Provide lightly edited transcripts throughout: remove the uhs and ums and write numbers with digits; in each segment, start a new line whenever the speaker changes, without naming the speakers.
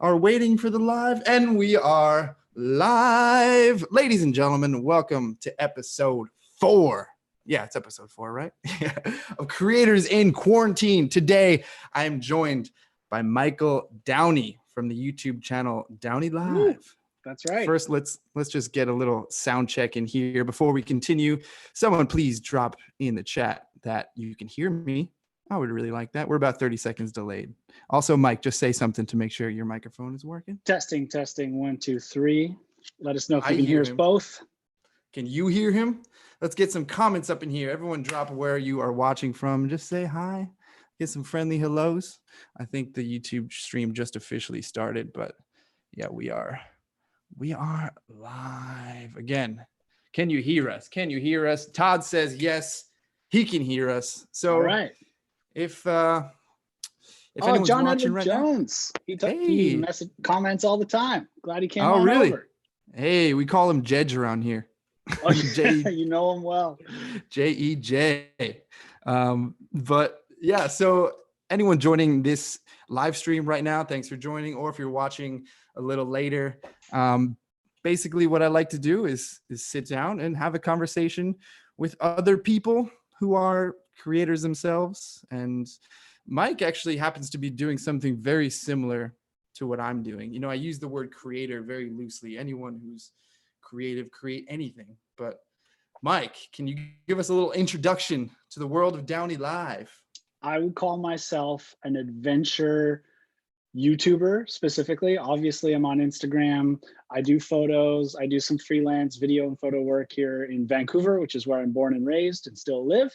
are waiting for the live, and we are live. Ladies and gentlemen, welcome to episode 4. Yeah, it's episode 4, right? Of Creators in Quarantine. Today, I am joined by Michael Downey from the YouTube channel DownieLive.
That's right.
First, let's just get a little sound check in here before we continue. Someone please drop in the chat that you can hear me. I would really like that. We're about 30 seconds delayed. Also, Mike, just say something to make sure your microphone is working.
Testing. 1, 2, 3. Let us know if you can hear us both.
Can you hear him? Let's get some comments up in here. Everyone drop where you are watching from. Just say hi. Get some friendly hellos. I think the YouTube stream just officially started, but yeah, we are live again. Can you hear us? Can you hear us? Todd says yes, he can hear us. So
all right.
If anyone's
John
watching
Edward
right
Jones.
now,
He comments all the time. Glad he came
on really?
over.
Hey, we call him Jedge around here.
Oh, you know him well.
J-E-J. But yeah, so anyone joining this live stream right now, thanks for joining. Or if you're watching a little later, basically what I like to do is sit down and have a conversation with other people who are creators themselves. And Mike actually happens to be doing something very similar to what I'm doing. You know, I use the word creator very loosely. Anyone who's creative, create anything. But Mike, can you give us a little introduction to the world of DownieLive?
I would call myself an adventure YouTuber specifically. Obviously, I'm on Instagram. I do photos. I do some freelance video and photo work here in Vancouver, which is where I'm born and raised and still live.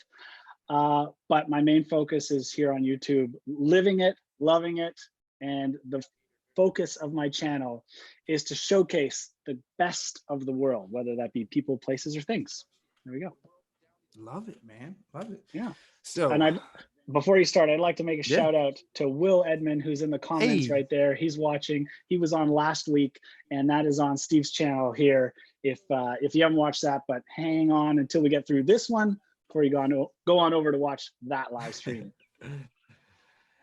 But my main focus is here on YouTube, living it, loving it. And the focus of my channel is to showcase the best of the world, whether that be people, places, or things. There we go.
Love it, man. Love it.
Yeah.
So,
and before you start, I'd like to make a shout out to Will Edmond, who's in the comments right there. He's watching. He was on last week, and that is on Steve's channel here. If you haven't watched that, but hang on until we get through this one before you go on over to watch that live stream.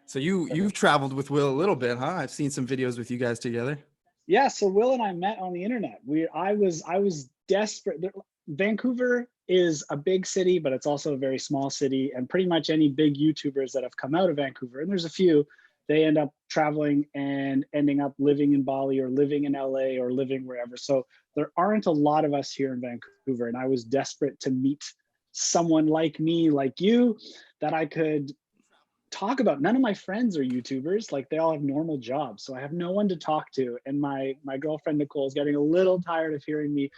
So you've traveled with Will a little bit, huh? I've seen some videos with you guys together.
Yeah, so Will and I met on the internet. I was desperate. Vancouver is a big city, but it's also a very small city, and pretty much any big YouTubers that have come out of Vancouver, and there's a few, they end up traveling and ending up living in Bali or living in LA or living wherever. So there aren't a lot of us here in Vancouver, and I was desperate to meet someone like me, like you, that I could talk about. None of my friends are YouTubers. Like, they all have normal jobs, so I have no one to talk to. And my girlfriend Nicole is getting a little tired of hearing me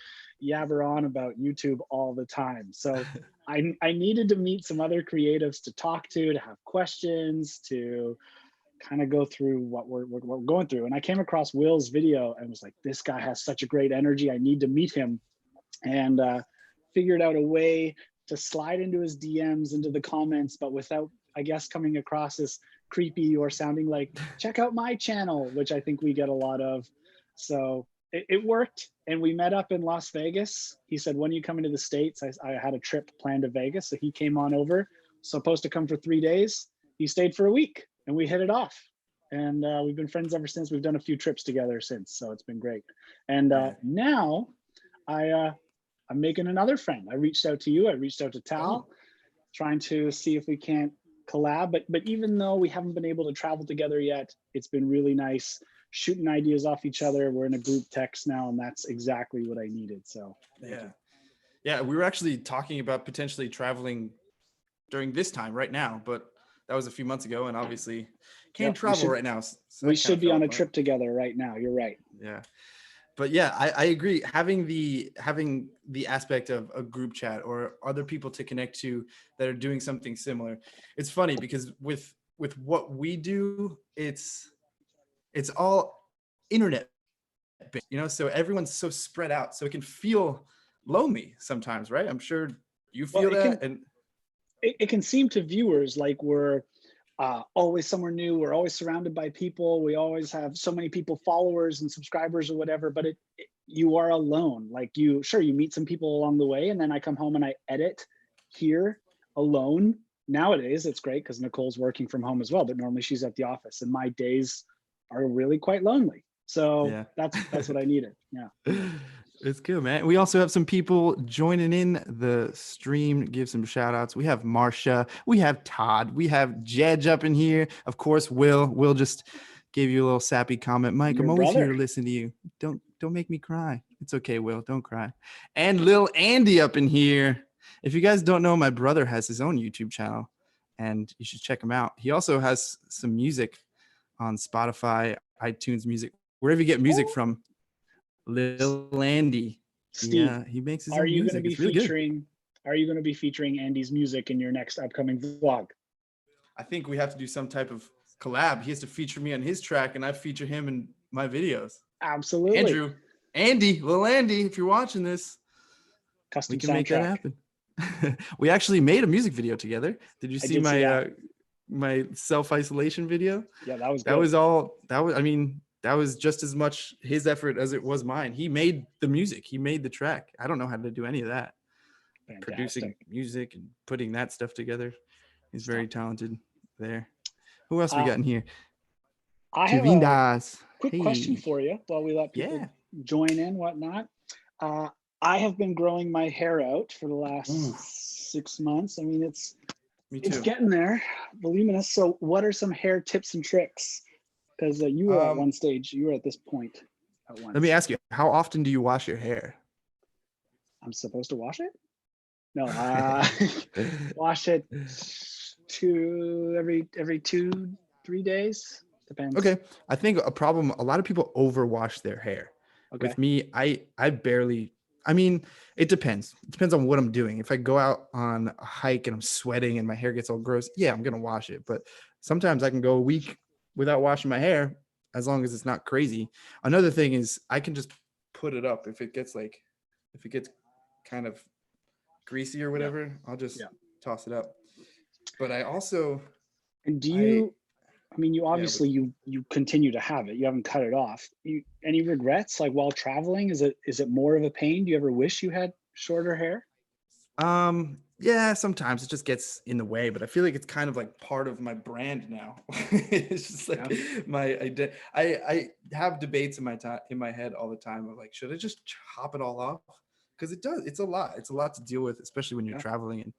yabber on about YouTube all the time. So I needed to meet some other creatives to talk to have questions, to kind of go through what we're going through. And I came across Will's video and was like, this guy has such a great energy. I need to meet him. And figured out a way to slide into his DMs, into the comments, but without, I guess, coming across as creepy or sounding like, check out my channel, which I think we get a lot of. So it worked, and we met up in Las Vegas. He said, when are you coming to the States? I had a trip planned to Vegas, so he came on over, supposed to come for 3 days. He stayed for a week, and we hit it off. And we've been friends ever since. We've done a few trips together since, so it's been great. And now I'm making another friend. I reached out to you. I reached out to Tal, trying to see if we can't collab. But even though we haven't been able to travel together yet, it's been really nice shooting ideas off each other. We're in a group text now, and that's exactly what I needed. So
yeah, we were actually talking about potentially traveling during this time right now, but that was a few months ago, and obviously can't travel right now. So
we should be on a trip together right now. You're right.
Yeah. But yeah, I agree. Having the aspect of a group chat or other people to connect to that are doing something similar. It's funny because with what we do, it's all internet based, you know, so everyone's so spread out, so it can feel lonely sometimes, right? I'm sure you feel that. And
it can seem to viewers like we're always somewhere new. We're always surrounded by people. We always have so many people, followers and subscribers or whatever, but you are alone. Like, you meet some people along the way, and then I come home and I edit here alone. Nowadays, it's great because Nicole's working from home as well, but normally she's at the office, and my days are really quite lonely. So
Yeah.
that's what I needed. Yeah.
It's good, man. We also have some people joining in the stream. Give some shout outs. We have Marsha, we have Todd, we have Jedge up in here. Of course, Will just gave you a little sappy comment. Mike,
Your
I'm always here
brother.
to listen to you. Don't make me cry. It's okay, Will. Don't cry. And Lil Andy up in here. If you guys don't know, my brother has his own YouTube channel, and you should check him out. He also has some music on Spotify, iTunes Music, wherever you get music
Oh,
from. Lil Andy.
Steve,
He makes his
are
own
you going to
music.
be
It's really good.
featuring? Are you going to be featuring Andy's music in your next upcoming vlog?
I think we have to do some type of collab. He has to feature me on his track, and I feature him in my videos.
Absolutely.
Lil Andy, if you're watching this, we
Custom
can make that
soundtrack.
happen. We actually made a music video together. Did you
I
see
did see
my
that.
my self-isolation video?
Yeah, that was
That
good.
was all. I mean, that was just as much his effort as it was mine. He made the music. He made the track. I don't know how to do any of that. Producing
Fantastic.
music and putting that stuff together. He's
Stuff.
very talented there. Who else we got in here?
I have
Kevin
a
Das.
quick question
Hey.
for you while we let people
Yeah.
join in, whatnot. I have been growing my hair out for the last
Ooh.
6 months. I mean, it's
Me too.
getting there, voluminous. So what are some hair tips and tricks? Because you were at one stage, you were at this point at once.
Let me ask you, how often do you wash your hair?
I'm supposed to wash it? No, wash it every 2-3 days. Depends.
Okay. I think a lot of people overwash their hair.
Okay.
With me, I barely, I mean, it depends. It depends on what I'm doing. If I go out on a hike and I'm sweating and my hair gets all gross, yeah, I'm gonna wash it. But sometimes I can go a week without washing my hair as long as it's not crazy. Another thing is I can just put it up if it gets kind of greasy or whatever, I'll just toss it up. But I also
And do you, I mean, you
yeah,
obviously you continue to have it. You haven't cut it off. Any regrets like while traveling? Is it more of a pain? Do you ever wish you had shorter hair?
yeah, sometimes it just gets in the way, but I feel like it's kind of like part of my brand now. It's just like my idea. I have debates in my head all the time of like, should I just chop it all off? Because it's a lot to deal with, especially when you're traveling and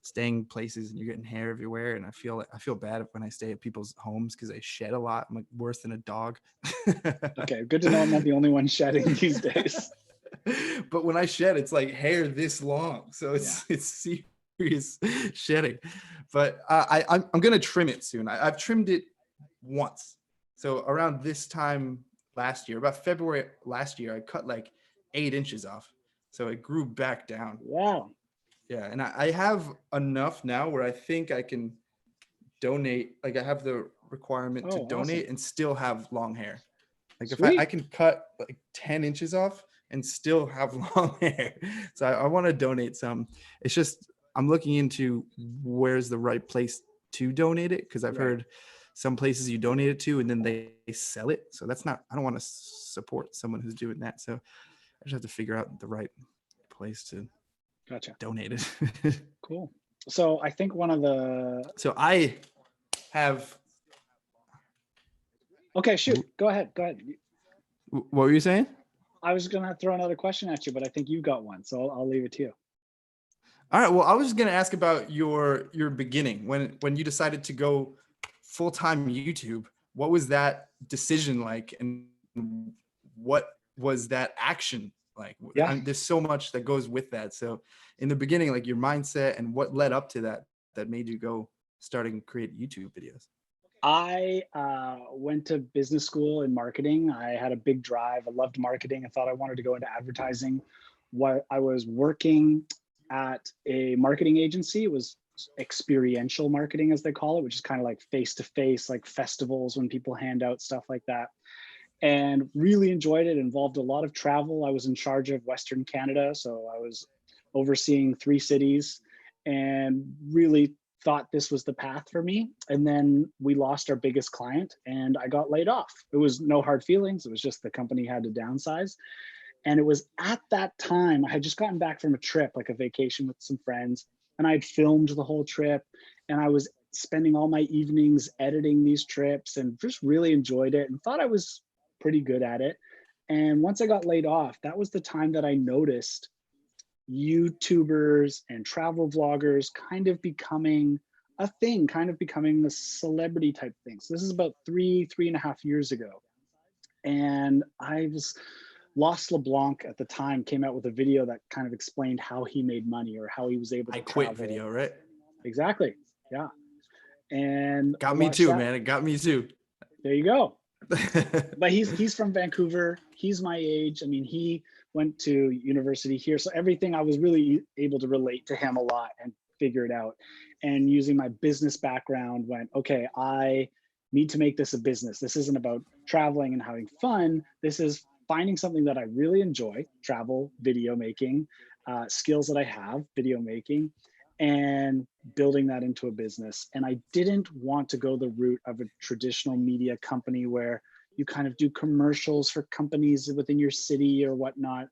staying places and you're getting hair everywhere. And I feel bad when I stay at people's homes because I shed a lot. I'm like worse than a dog.
Okay, good to know I'm not the only one shedding these days.
But when I shed, it's like hair this long, so it's serious shedding. But I'm gonna trim it soon. I've trimmed it once, so around this time last year, about February last year, I cut like 8 inches off, so it grew back down.
Wow.
Yeah, and I have enough now where I think I can donate. Like I have the requirement to donate and still have long hair. Like if I can cut like 10 inches off and still have long hair. So I want to donate some. It's just I'm looking into where's the right place to donate it, because I've heard some places you donate it to and then they sell it. So that's not, I don't want to support someone who's doing that. So I just have to figure out the right place to donate it.
Cool. So I think one of the
I have.
Okay, shoot. Go ahead.
What were you saying?
I was gonna throw another question at you, but I think you got one, so I'll leave it to you.
All right. Well, I was just gonna ask about your beginning when you decided to go full-time YouTube. What was that decision like, and what was that action like? There's so much that goes with that. So, in the beginning, like your mindset and what led up to that made you go starting to create YouTube videos.
I went to business school in marketing. I had a big drive. I loved marketing. I thought I wanted to go into advertising. I was working at a marketing agency. It was experiential marketing, as they call it, which is kind of like face-to-face, like festivals when people hand out stuff like that. And really enjoyed it. Involved a lot of travel. I was in charge of Western Canada, so I was overseeing 3 cities and really thought this was the path for me. And then we lost our biggest client and I got laid off. It was no hard feelings. It was just the company had to downsize. And it was at that time, I had just gotten back from a trip, like a vacation with some friends, and I'd filmed the whole trip. And I was spending all my evenings editing these trips and just really enjoyed it and thought I was pretty good at it. And once I got laid off, that was the time that I noticed YouTubers and travel vloggers kind of becoming a thing, kind of becoming the celebrity type thing. So this is about 3.5 years ago. And I was, Lost LeBlanc at the time came out with a video that kind of explained how he made money or how he was able to
I quit
travel.
video, right?
Exactly. Yeah. And I
Got me
watched
too,
that.
man. It got me too.
There you go. But he's from Vancouver. He's my age. I mean, he went to university here. So everything, I was really able to relate to him a lot and figure it out. And using my business background went, okay, I need to make this a business. This isn't about traveling and having fun. This is finding something that I really enjoy, travel, video making, skills that I have, video making, and building that into a business. And I didn't want to go the route of a traditional media company where you kind of do commercials for companies within your city or whatnot.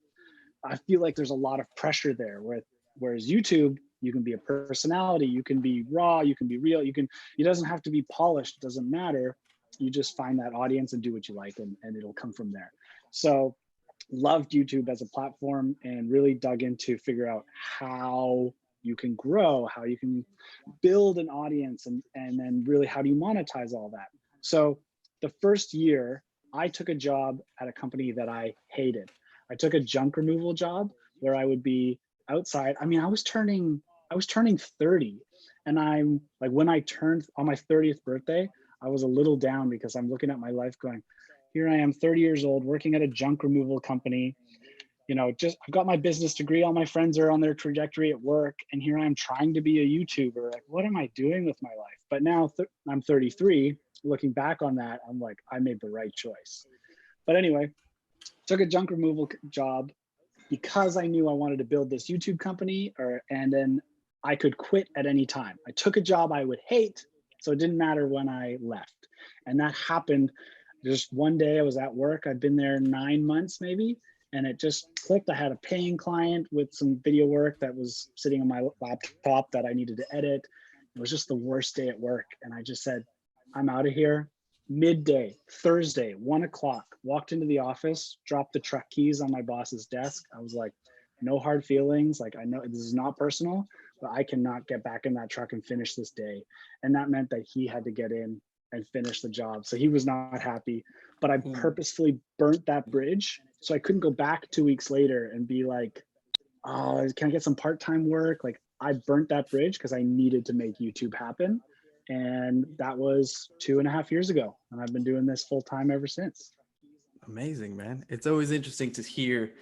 I feel like there's a lot of pressure there, whereas YouTube, you can be a personality, you can be raw, you can be real, it doesn't have to be polished, it doesn't matter. You just find that audience and do what you like, and it'll come from there. So loved YouTube as a platform and really dug into figure out how you can grow, how you can build an audience, and then really how do you monetize all that. So the first year I took a job at a company that I hated. I took a junk removal job where I would be outside. I mean, I was turning 30, and I'm like, when I turned on my 30th birthday, I was a little down because I'm looking at my life going, here I am 30 years old working at a junk removal company. Just I've got my business degree. All my friends are on their trajectory at work. And here I am trying to be a YouTuber. Like, what am I doing with my life? But now I'm 33. Looking back on that, I'm like, I made the right choice. But anyway, took a junk removal job because I knew I wanted to build this YouTube company, and then I could quit at any time. I took a job I would hate, so it didn't matter when I left. And that happened just one day. I was at work. I'd been there 9 months maybe, and it just clicked. I had a paying client with some video work that was sitting on my laptop that I needed to edit. It was just the worst day at work. And I just said, I'm out of here. Midday, Thursday, 1 o'clock, walked into the office, dropped the truck keys on my boss's desk. I was like, no hard feelings. Like, I know this is not personal, but I cannot get back in that truck and finish this day. And that meant that he had to get in and finish the job. So he was not happy, but I purposefully burnt that bridge. So I couldn't go back 2 weeks later and be like, oh, can I get some part-time work? Like, I burnt that bridge because I needed to make YouTube happen. And that was 2.5 years ago. And I've been doing this full time ever since.
Amazing, man. It's always interesting to hear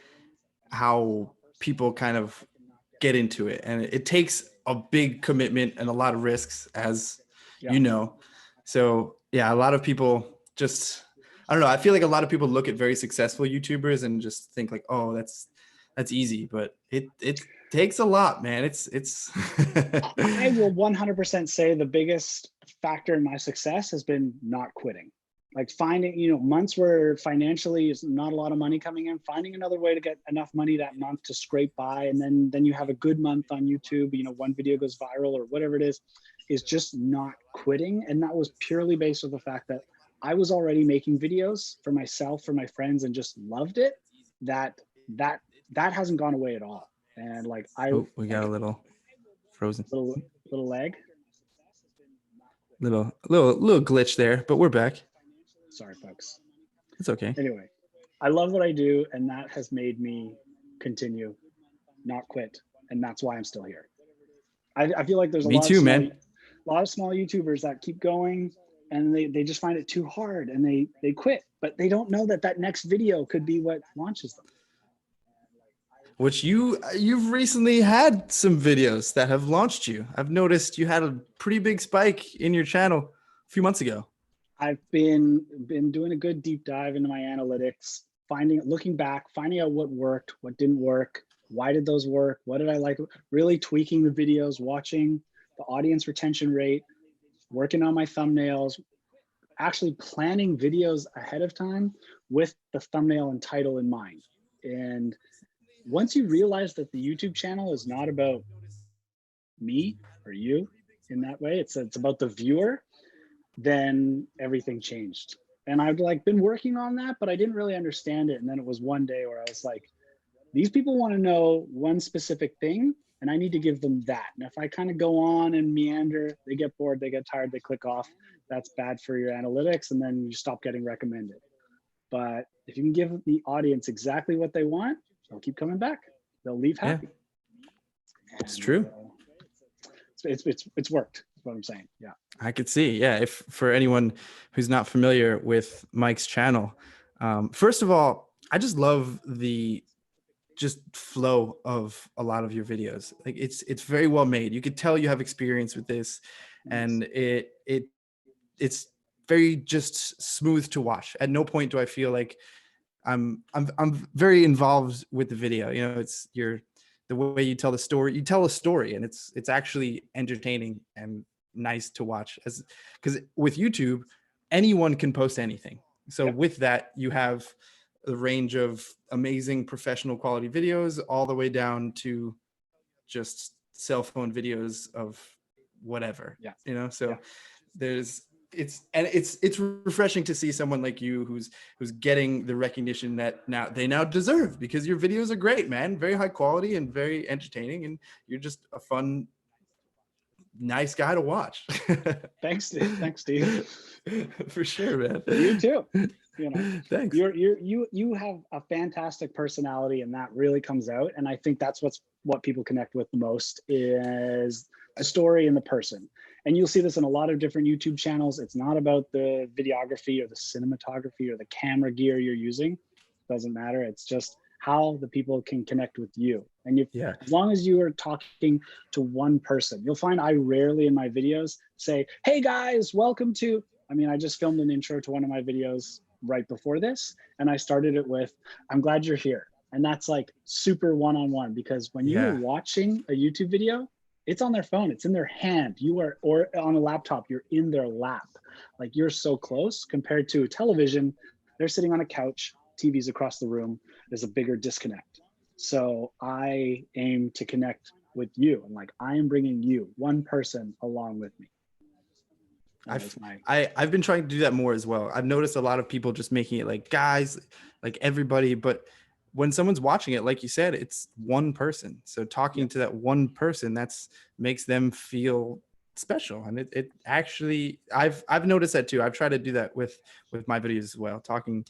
how people kind of get into it. And it takes a big commitment and a lot of risks, as you know. So yeah, a lot of people just, I don't know. I feel like a lot of people look at very successful YouTubers and just think like, oh, that's easy, but it takes a lot, man. It's
I will 100% say the biggest factor in my success has been not quitting. Like finding, months where financially is not a lot of money coming in, finding another way to get enough money that month to scrape by. And then you have a good month on YouTube, one video goes viral or whatever it is just not quitting. And that was purely based on the fact that I was already making videos for myself, for my friends, and just loved it. That hasn't gone away at all. And like,
we got a little frozen,
little lag,
little glitch there, but we're back.
Sorry, folks.
It's okay.
Anyway, I love what I do, and that has made me continue, not quit, and that's why I'm still here. I feel like there's a lot of small YouTubers that keep going, and they just find it too hard, and they quit, but they don't know that next video could be what launches them.
Which you've recently had some videos that have launched you. I've noticed you had a pretty big spike in your channel a few months ago.
I've been doing a good deep dive into my analytics, looking back, finding out what worked, what didn't work, why did those work, what did I like, really tweaking the videos, watching the audience retention rate, working on my thumbnails, actually planning videos ahead of time with the thumbnail and title in mind. And once you realize that the YouTube channel is not about me or you, in that way, it's about the viewer, then everything changed. And I've like been working on that, but I didn't really understand it. And then it was one day where I was like, these people want to know one specific thing, and I need to give them that. And if I kind of go on and meander, they get bored, they get tired, they click off. That's bad for your analytics, and then you stop getting recommended. But if you can give the audience exactly what they want, they'll keep coming back. They'll leave happy.
It's true.
It's worked. That's what I'm saying. Yeah.
I could see. Yeah. If for anyone who's not familiar with Mike's channel, first of all, I just love the just flow of a lot of your videos. Like it's very well made. You could tell you have experience with this, and it's very just smooth to watch. At no point do I feel like I'm very involved with the video. You know, it's the way you tell the story. You tell a story, and it's actually entertaining and nice to watch. Because with YouTube, anyone can post anything. So with that, you have a range of amazing professional quality videos all the way down to just cell phone videos of whatever.
Yeah.
You know, so it's refreshing to see someone like you who's getting the recognition that they now deserve, because your videos are great, man. Very high quality and very entertaining, and you're just a fun, nice guy to watch.
Thanks, Steve.
For sure, man.
You too. You know,
thanks.
You have a fantastic personality, and that really comes out. And I think that's what people connect with the most is the story and the person. And you'll see this in a lot of different YouTube channels. It's not about the videography or the cinematography or the camera gear you're using. It doesn't matter. It's just how the people can connect with you. And as long as you are talking to one person, you'll find I rarely in my videos say, hey guys, welcome to, I just filmed an intro to one of my videos right before this. And I started it with, I'm glad you're here. And that's like super one-on-one, because when you're watching a YouTube video, it's on their phone, it's in their hand, or on a laptop, you're in their lap. Like you're so close compared to television. They're sitting on a couch, TV's across the room, there's a bigger disconnect. So I aim to connect with you, and like I am bringing you, one person, along with me.
I've been trying to do that more as well. I've noticed a lot of people just making it like guys, like everybody, but when someone's watching it, like you said, it's one person. So talking to that one person, makes them feel special. And it actually, I've noticed that too. I've tried to do that with my videos as well, talking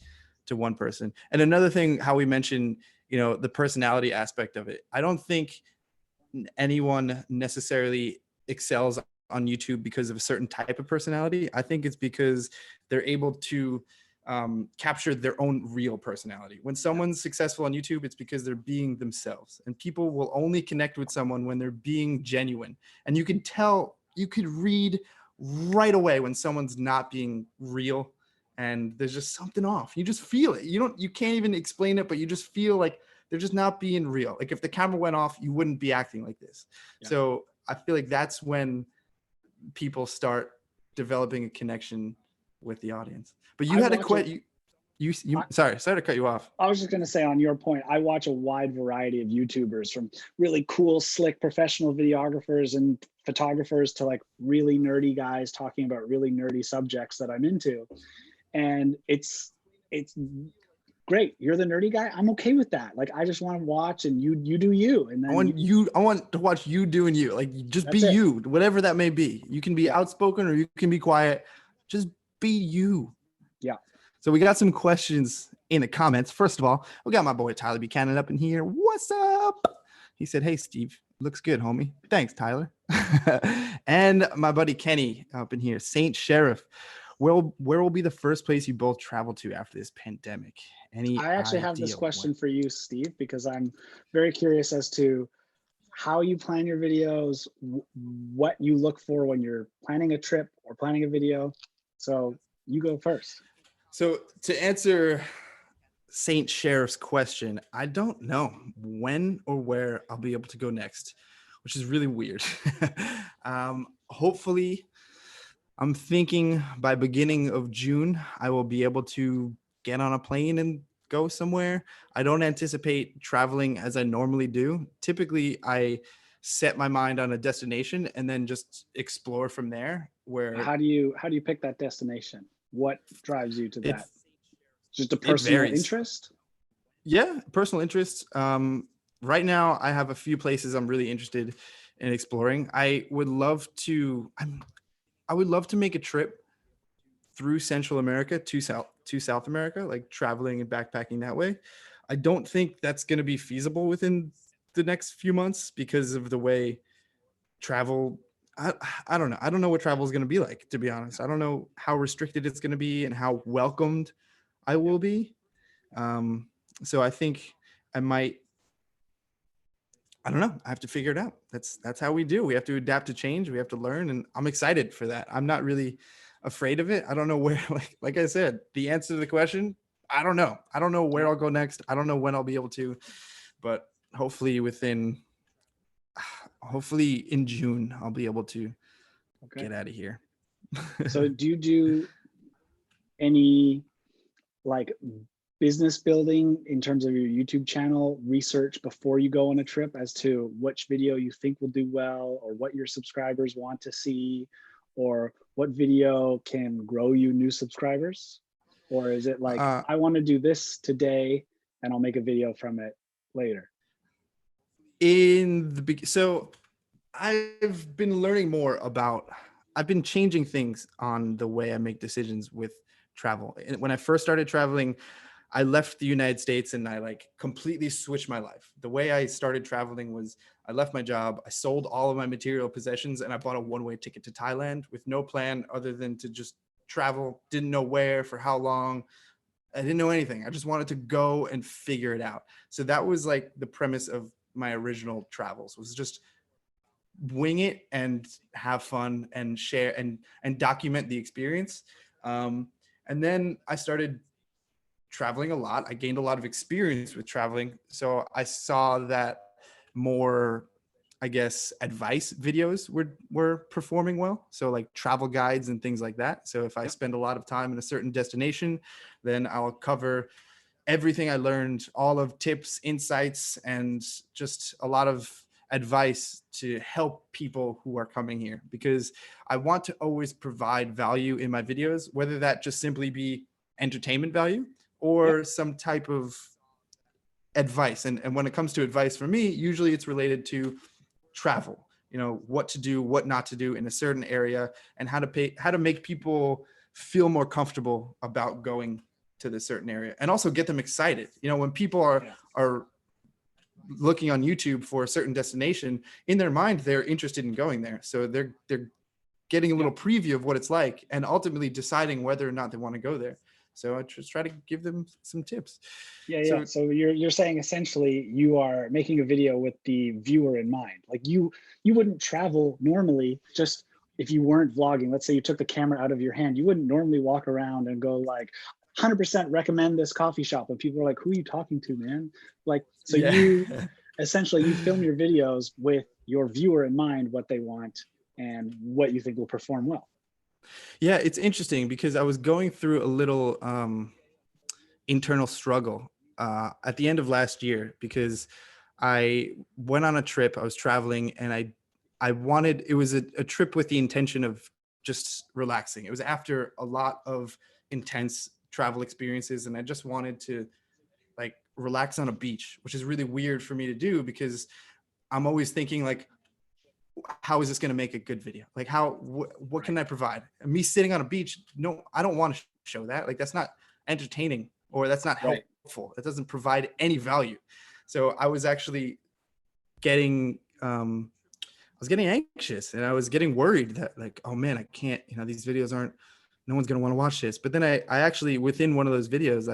to one person. And another thing, how we mentioned, the personality aspect of it. I don't think anyone necessarily excels on YouTube because of a certain type of personality. I think it's because they're able to capture their own real personality. When someone's successful on YouTube, it's because they're being themselves, and people will only connect with someone when they're being genuine. And you can tell, you could read right away when someone's not being real, and there's just something off. You just feel it. You can't even explain it, but you just feel like they're just not being real. Like if the camera went off, you wouldn't be acting like this. So I feel like that's when people start developing a connection with the audience. But you had to quit. Sorry to cut you off.
I was just going to say, on your point, I watch a wide variety of YouTubers, from really cool, slick professional videographers and photographers to like really nerdy guys talking about really nerdy subjects that I'm into. And it's great. You're the nerdy guy. I'm okay with that. Like, I just want to watch, and you do you. And then
I want to watch you doing you. Like, just be you, whatever that may be. You can be outspoken or you can be quiet. Just be you.
Yeah.
So we got some questions in the comments. First of all, we got my boy Tyler Buchanan up in here. What's up? He said, hey, Steve, looks good, homie. Thanks, Tyler. And my buddy Kenny up in here. Saint Sheriff, where will be the first place you both travel to after this pandemic?
I actually have this question for you, Steve, because I'm very curious as to how you plan your videos, what you look for when you're planning a trip or planning a video. So you go first.
So to answer Saint Sheriff's question, I don't know when or where I'll be able to go next, which is really weird. Hopefully, I'm thinking by beginning of June, I will be able to get on a plane and go somewhere. I don't anticipate traveling as I normally do. Typically, I set my mind on a destination and then just explore from there. Where
how do you pick that destination? What drives you to
it
that? Just a
it
personal
varies.
interest?
Yeah, personal interests. Right now, I have a few places I'm really interested in exploring. I would love to make a trip through Central America to South America, like traveling and backpacking that way. I don't think that's going to be feasible within the next few months because of the way travel. I, I don't know. I don't know what travel is going to be like, to be honest. I don't know how restricted it's going to be and how welcomed I
Yeah.
will be. So I think I might. I don't know. I have to figure it out. That's how we do. We have to adapt to change. We have to learn, and I'm excited for that. I'm not really afraid of it. I don't know where. Like I said, the answer to the question, I don't know. I don't know where
Yeah.
I'll go next. I don't know when I'll be able to, but hopefully in June I'll be able to
Okay.
get out of here.
So do you do any like business building in terms of your YouTube channel research before you go on a trip as to which video you think will do well, or what your subscribers want to see, or what video can grow you new subscribers? Or is it like,
uh,
I want to do this today and I'll make a video from it later?
so I've been learning more about, I've been changing things on the way I make decisions with travel. And when I first started traveling, I left the United States and I like completely switched my life. The way I started traveling was I left my job, I sold all of my material possessions, and I bought a one-way ticket to Thailand with no plan other than to just travel. Didn't know where, for how long. I didn't know anything. I just wanted to go and figure it out. So that was like the premise of my original travels, was just wing it and have fun and share and document the experience. And then I started traveling a lot. I gained a lot of experience with traveling. So I saw that more, I guess, advice videos were performing well. So like travel guides and things like that. So if I
Yep.
spend a lot of time in a certain destination, then I'll cover everything I learned, all of tips, insights, and just a lot of advice to help people who are coming here, because I want to always provide value in my videos, whether that just simply be entertainment value
Yep.
or some type of advice. And when it comes to advice for me, usually it's related to travel, what to do, what not to do in a certain area, and how to make people feel more comfortable about going to the certain area, and also get them excited. When people
Yeah.
are looking on YouTube for a certain destination, in their mind they're interested in going there, so they're getting a
Yeah.
little preview of what it's like and ultimately deciding whether or not they want to go there. So I just try to give them some tips.
Yeah, yeah.
So
So you're saying essentially you are making a video with the viewer in mind. Like you wouldn't travel normally just if you weren't vlogging. Let's say you took the camera out of your hand, you wouldn't normally walk around and go like 100% recommend this coffee shop, and people are like, who are you talking to, man? Like, so
yeah.
you essentially you film your videos with your viewer in mind, what they want and what you think will perform well.
Yeah, it's interesting because I was going through a little internal struggle at the end of last year, because I went on a trip. I was traveling, and I wanted, it was a trip with the intention of just relaxing. It was after a lot of intense travel experiences, and I just wanted to like relax on a beach, which is really weird for me to do because I'm always thinking like, how is this going to make a good video? Like what
Right.
can I provide? And me sitting on a beach, no, I don't want to show that. Like that's not entertaining, or that's not
Right.
helpful. It doesn't provide any value. So I was actually getting I was getting anxious, and I was getting worried that like, oh man, I can't, these videos aren't, no one's going to want to watch this. But then I actually, within one of those videos,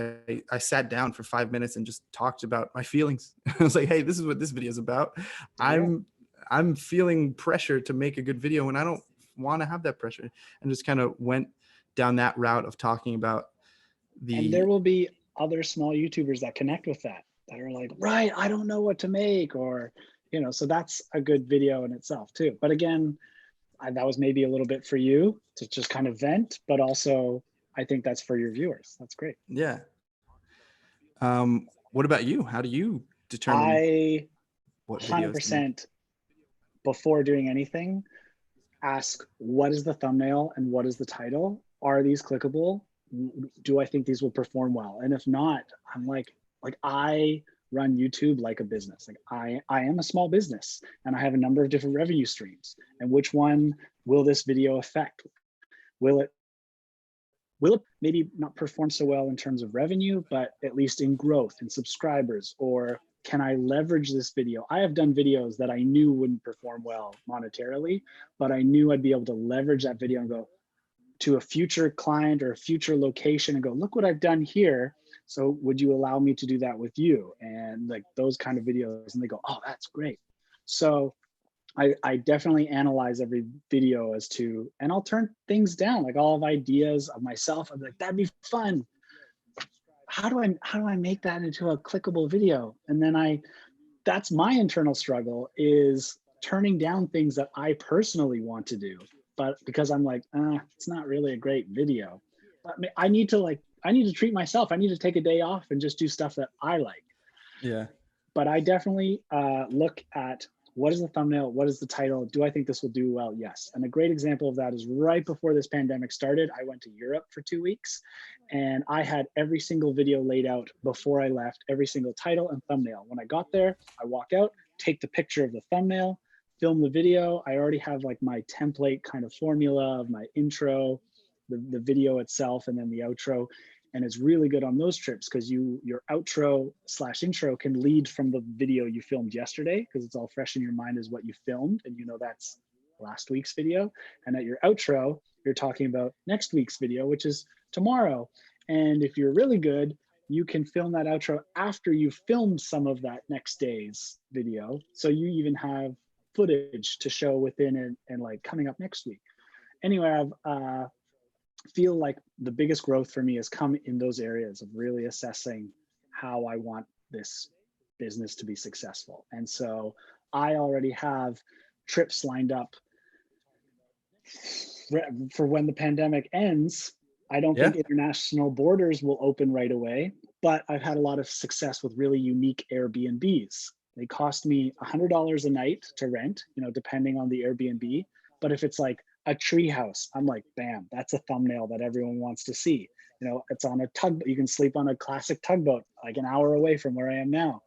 I sat down for 5 minutes and just talked about my feelings. I was like, hey, this is what this video is about.
Yeah.
I'm feeling pressure to make a good video, and I don't want to have that pressure. And just kind of went down that route of talking about
And there
the,
will be other small YouTubers that connect with that are like, right, I don't know what to make, or, so that's a good video in itself too. But again, that was maybe a little bit for you to just kind of vent, but also I think that's for your viewers. That's great.
yeah. What about you? How do you determine
I
what videos to make?
100% before doing anything, ask what is the thumbnail and what is the title? Are these clickable? Do I think these will perform well? And if not, I'm like I run YouTube like a business. Like I am a small business and I have a number of different revenue streams. And which one will this video affect? Will it maybe not perform so well in terms of revenue, but at least in growth and subscribers? Or can I leverage this video? I have done videos that I knew wouldn't perform well monetarily, but I knew I'd be able to leverage that video and go to a future client or a future location and go, look what I've done here. So would you allow me to do that with you? And like those kind of videos, and they go, oh, that's great. So I definitely analyze every video as to, and I'll turn things down. Like I'll have ideas of myself. I'm like, that'd be fun. How do I make that into a clickable video? And then that's my internal struggle, is turning down things that I personally want to do, but because I'm like, it's not really a great video. But I need to treat myself. I need to take a day off and just do stuff that I like.
Yeah.
But I definitely look at, what is the thumbnail? What is the title? Do I think this will do well? Yes. And a great example of that is right before this pandemic started, I went to Europe for 2 weeks and I had every single video laid out before I left, every single title and thumbnail. When I got there, I walk out, take the picture of the thumbnail, film the video. I already have like my template kind of formula of my intro, the video itself, and then the outro. And it's really good on those trips because your outro / intro can lead from the video you filmed yesterday, because it's all fresh in your mind as what you filmed, and you know that's last week's video. And at your outro, you're talking about next week's video, which is tomorrow. And if you're really good, you can film that outro after you've filmed some of that next day's video. So you even have footage to show within and like coming up next week. Anyway, I've feel like the biggest growth for me has come in those areas of really assessing how I want this business to be successful. And so I already have trips lined up for when the pandemic ends. I don't think international borders will open right away, but I've had a lot of success with really unique Airbnbs. They cost me $100 a night to rent, depending on the Airbnb. But if it's like a tree house, I'm like, bam, that's a thumbnail that everyone wants to see. It's on a tugboat. You can sleep on a classic tugboat, like an hour away from where I am now.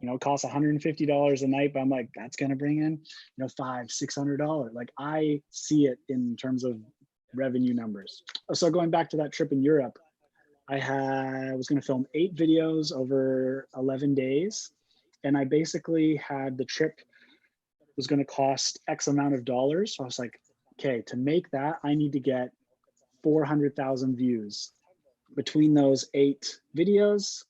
It costs $150 a night, but I'm like, that's going to bring in, $500-600. Like I see it in terms of revenue numbers. So going back to that trip in Europe, I was going to film 8 videos over 11 days. And I basically had the trip was going to cost X amount of dollars. So I was like, okay, to make that, I need to get 400,000 views. Between those 8 videos,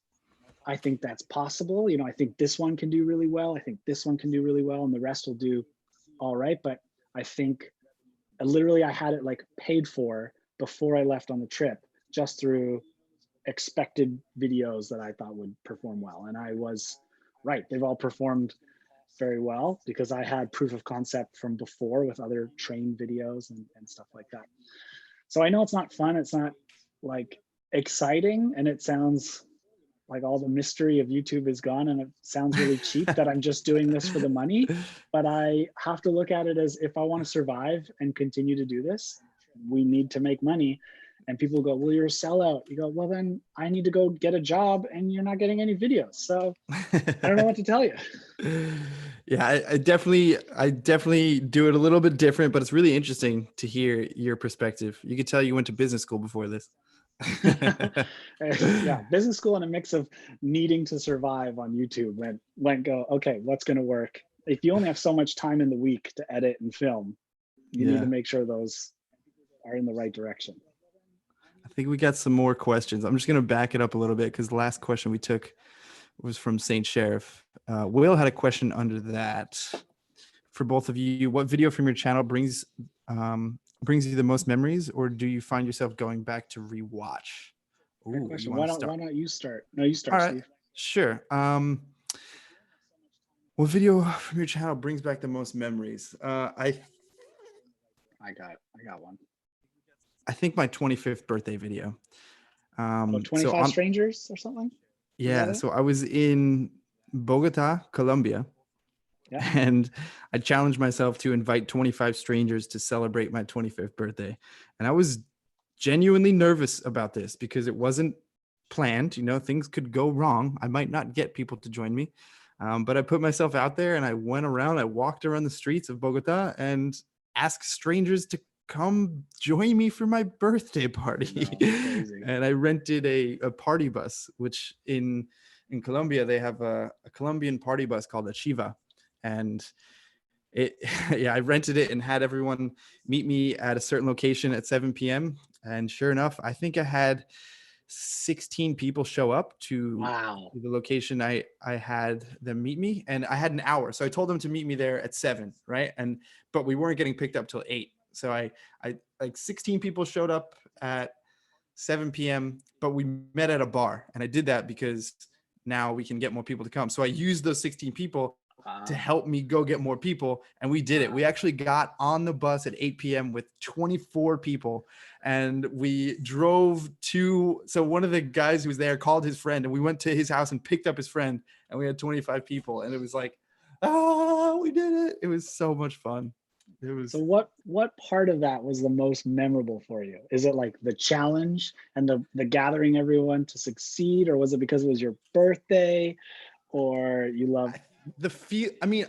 I think that's possible. I think this one can do really well. I think this one can do really well, and the rest will do all right. But I think literally I had it like paid for before I left on the trip, just through expected videos that I thought would perform well. And I was right. They've all performed very well because I had proof of concept from before with other train videos and stuff like that. So I know it's not fun. It's not like exciting, and it sounds like all the mystery of YouTube is gone, and it sounds really cheap that I'm just doing this for the money. But I have to look at it as, if I want to survive and continue to do this, we need to make money. And people go, well, you're a sellout. You go, well, then I need to go get a job and you're not getting any videos. So I don't know what to tell you.
Yeah, I definitely do it a little bit different, but it's really interesting to hear your perspective. You could tell you went to business school before this.
Yeah, business school and a mix of needing to survive on YouTube went go, okay, what's going to work? If you only have so much time in the week to edit and film, you need to make sure those are in the right direction.
I think we got some more questions. I'm just going to back it up a little bit because the last question we took was from Saint Sheriff. Will had a question under that for both of you. What video from your channel brings you the most memories, or do you find yourself going back to rewatch?
Good question. Why not you start? No, you start,
all right,
Steve.
Sure. What video from your channel brings back the most memories? I
got one.
I think my 25th birthday video.
25 strangers or something?
Yeah. So I was in Bogota, Colombia,
Yeah.
And I challenged myself to invite 25 strangers to celebrate my 25th birthday. And I was genuinely nervous about this because it wasn't planned. You know, things could go wrong. I might not get people to join me. But I put myself out there and I went around, I walked around the streets of Bogota and asked strangers to come join me for my birthday party.
No, crazy.
And I rented a party bus, which in Colombia, they have a Colombian party bus called a Chiva. And it, yeah, I rented it and had everyone meet me at a certain location at 7 p.m. And sure enough, I think I had 16 people show up to
Wow.
the location I had them meet me, and I had an hour. So I told them to meet me there at 7, right? But we weren't getting picked up till 8. So I like 16 people showed up at 7 p.m., but we met at a bar. And I did that because now we can get more people to come. So I used those 16 people to help me go get more people. And we did it. We actually got on the bus at 8 p.m. with 24 people. And we drove to, so one of the guys who was there called his friend, and we went to his house and picked up his friend, and we had 25 people. And it was like, we did it. It was so much fun. It was.
So what part of that was the most memorable for you? Is it like the challenge and the gathering everyone to succeed, or was it because it was your birthday, or you love
I mean,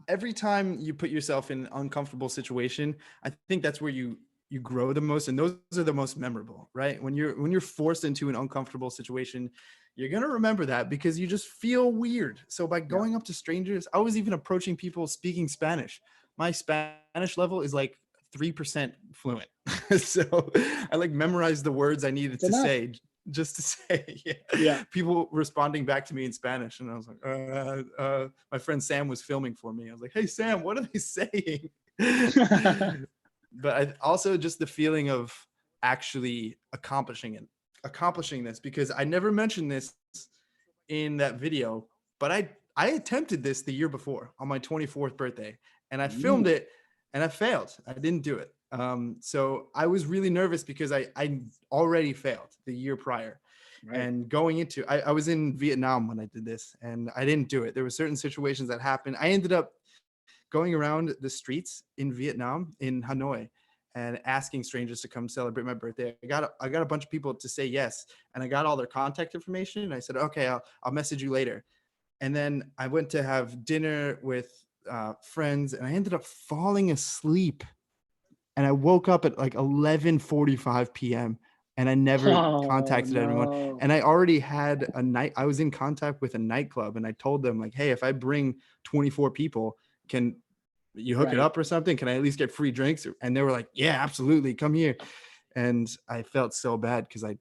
every time you put yourself in an uncomfortable situation, I think that's where you grow the most, and those are the most memorable, right? When you're forced into an uncomfortable situation, you're going to remember that because you just feel weird. So by going up to strangers, I was even approaching people speaking Spanish. My Spanish level is like 3% fluent. So I like memorized the words I needed to say just to say.
Yeah.
People responding back to me in Spanish, and I was like, my friend Sam was filming for me. I was like, hey Sam, what are they saying? But I also just the feeling of actually accomplishing this, because I never mentioned this in that video, but I attempted this the year before on my 24th birthday, and I filmed it and I failed. I didn't do it. So I was really nervous because I already failed the year prior.
Right.
And going into, I was in Vietnam when I did this, and I didn't do it. There were certain situations that happened. I ended up going around the streets in Vietnam, in Hanoi, and asking strangers to come celebrate my birthday. I got a bunch of people to say yes, and I got all their contact information. And I said, okay, I'll message you later. And then I went to have dinner with friends, and I ended up falling asleep. And I woke up at like 11:45 p.m. and I never contacted anyone. And I already had I was in contact with a nightclub, and I told them like, hey, if I bring 24 people, can you hook it up or something? Can I at least get free drinks? And they were like, yeah, absolutely, come here. And I felt so bad because I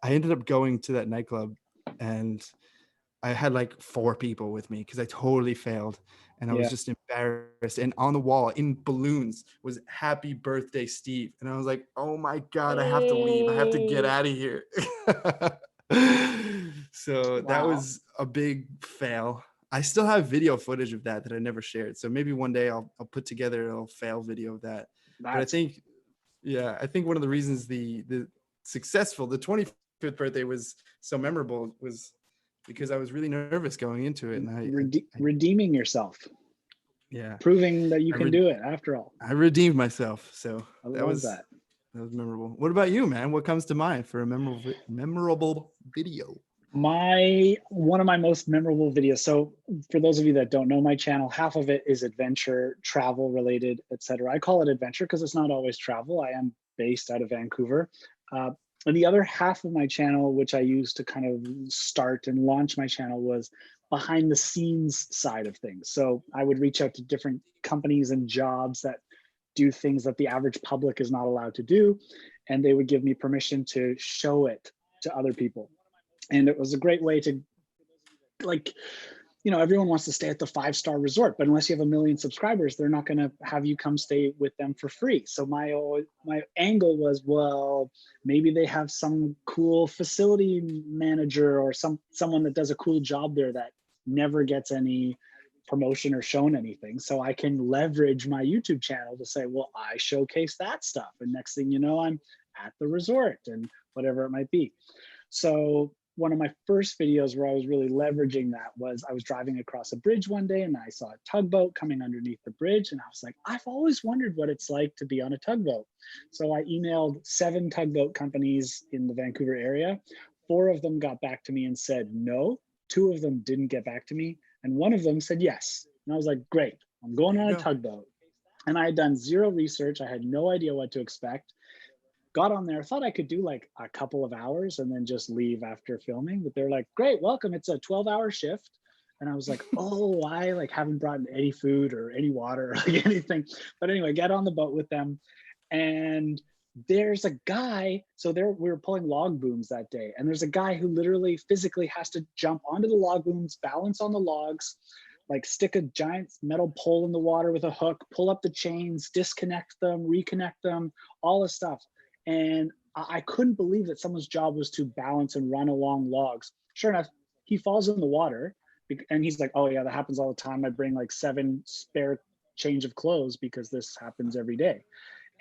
ended up going to that nightclub, and I had like 4 people with me because I totally failed. And I was just embarrassed. And on the wall in balloons was happy birthday, Steve. And I was like, oh my God, I have to leave. I have to get out of here. So that was a big fail. I still have video footage of that I never shared. So maybe one day I'll put together a fail video of that. But I think one of the reasons the 25th birthday was so memorable was because I was really nervous going into it, and I
redeeming yourself.
Yeah,
proving that you can do it after all.
I redeemed myself, so
that was
memorable. What about you, man? What comes to mind for a memorable video?
One of my most memorable videos. So for those of you that don't know my channel, half of it is adventure, travel related, etc. I call it adventure because it's not always travel. I am based out of Vancouver. And the other half of my channel, which I used to kind of start and launch my channel, was behind the scenes side of things. So I would reach out to different companies and jobs that do things that the average public is not allowed to do. And they would give me permission to show it to other people. And it was a great way to, like, everyone wants to stay at the 5-star resort, but unless you have 1 million subscribers, they're not going to have you come stay with them for free. So my angle was, well, maybe they have some cool facility manager or someone that does a cool job there that never gets any promotion or shown anything. So I can leverage my YouTube channel to say, well, I showcase that stuff. And next thing you know, I'm at the resort and whatever it might be. So one of my first videos where I was really leveraging that was I was driving across a bridge one day and I saw a tugboat coming underneath the bridge. And I was like, I've always wondered what it's like to be on a tugboat. So I emailed 7 tugboat companies in the Vancouver area. 4 of them got back to me and said no. 2 of them didn't get back to me. And 1 of them said yes. And I was like, great, I'm going on a tugboat. And I had done 0 research. I had no idea what to expect. Got on there, thought I could do like a couple of hours and then just leave after filming. But they're like, great, welcome. It's a 12-hour shift. And I was like, oh, I like haven't brought any food or any water or like anything. But anyway, get on the boat with them. And there's a guy, so we were pulling log booms that day. And there's a guy who literally physically has to jump onto the log booms, balance on the logs, like stick a giant metal pole in the water with a hook, pull up the chains, disconnect them, reconnect them, all this stuff. And I couldn't believe that someone's job was to balance and run along logs. Sure enough, he falls in the water and he's like, oh yeah, that happens all the time. I bring like 7 spare change of clothes because this happens every day.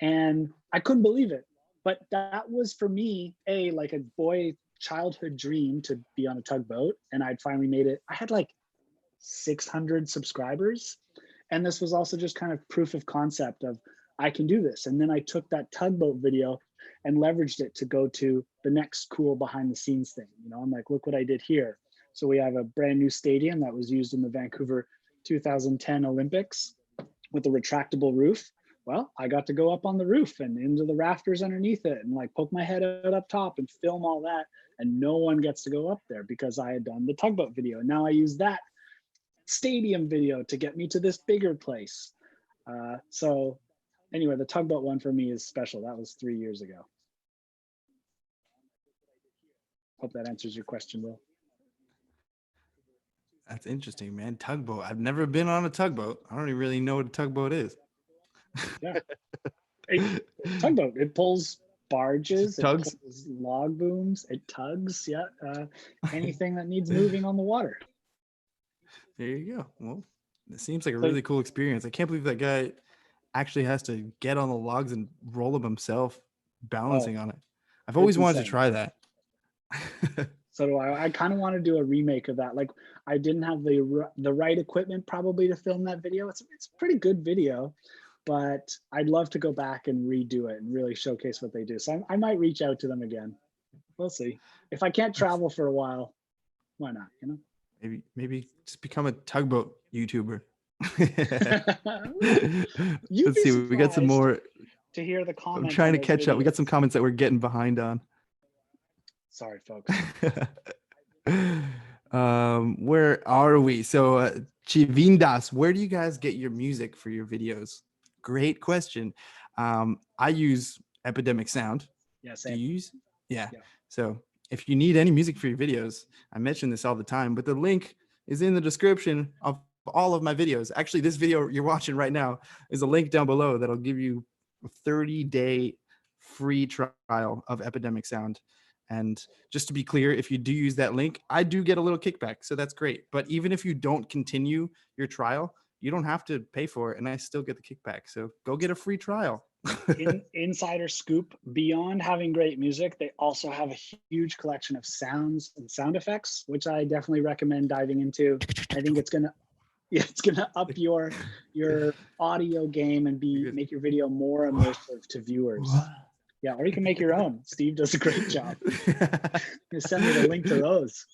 And I couldn't believe it. But that was for me, like a boy childhood dream to be on a tugboat. And I'd finally made it. I had like 600 subscribers. And this was also just kind of proof of concept of I can do this. And then I took that tugboat video and leveraged it to go to the next cool behind the scenes thing. You know, I'm like, look what I did here. So we have a brand new stadium that was used in the Vancouver 2010 Olympics with a retractable roof. Well, I got to go up on the roof and into the rafters underneath it and like poke my head out up top and film all that. And no one gets to go up there because I had done the tugboat video. And now I use that stadium video to get me to this bigger place. So anyway, the tugboat one for me is special. That was 3 years ago. Hope that answers your question, Will.
That's interesting, man. Tugboat. I've never been on a tugboat. I don't even really know what a tugboat is.
Yeah. Tugboat. It pulls barges, it
Tugs?
pulls log booms, it tugs. Yeah. Anything that needs moving on the water.
There you go. Well, it seems like a really cool experience. I can't believe that guy actually has to get on the logs and roll them himself, balancing on it. I've always wanted to try that.
So do I. I kind of want to do a remake of that. Like I didn't have the right equipment probably to film that video. It's a pretty good video, but I'd love to go back and redo it and really showcase what they do. So I might reach out to them again. We'll see. If I can't travel for a while, why not? You know.
Maybe just become a tugboat YouTuber.
Let's
see. We got some more
to hear the comments.
I'm trying to catch up. We got some comments that we're getting behind on.
Sorry, folks.
Where are we? So Chivindas, where do you guys get your music for your videos? Great question. I use Epidemic Sound.
Yes.
Do you use? Yeah. So if you need any music for your videos, I mention this all the time, but the link is in the description of all of my videos. Actually, this video you're watching right now is a link down below that'll give you a 30-day free trial of Epidemic Sound. And just to be clear, if you do use that link, I do get a little kickback. So that's great. But even if you don't continue your trial, you don't have to pay for it. And I still get the kickback. So go get a free trial.
Insider scoop, beyond having great music, they also have a huge collection of sounds and sound effects, which I definitely recommend diving into. I think it's gonna up your audio game and make your video more immersive to viewers. Yeah, or you can make your own. Steve does a great job. You send me the link to those.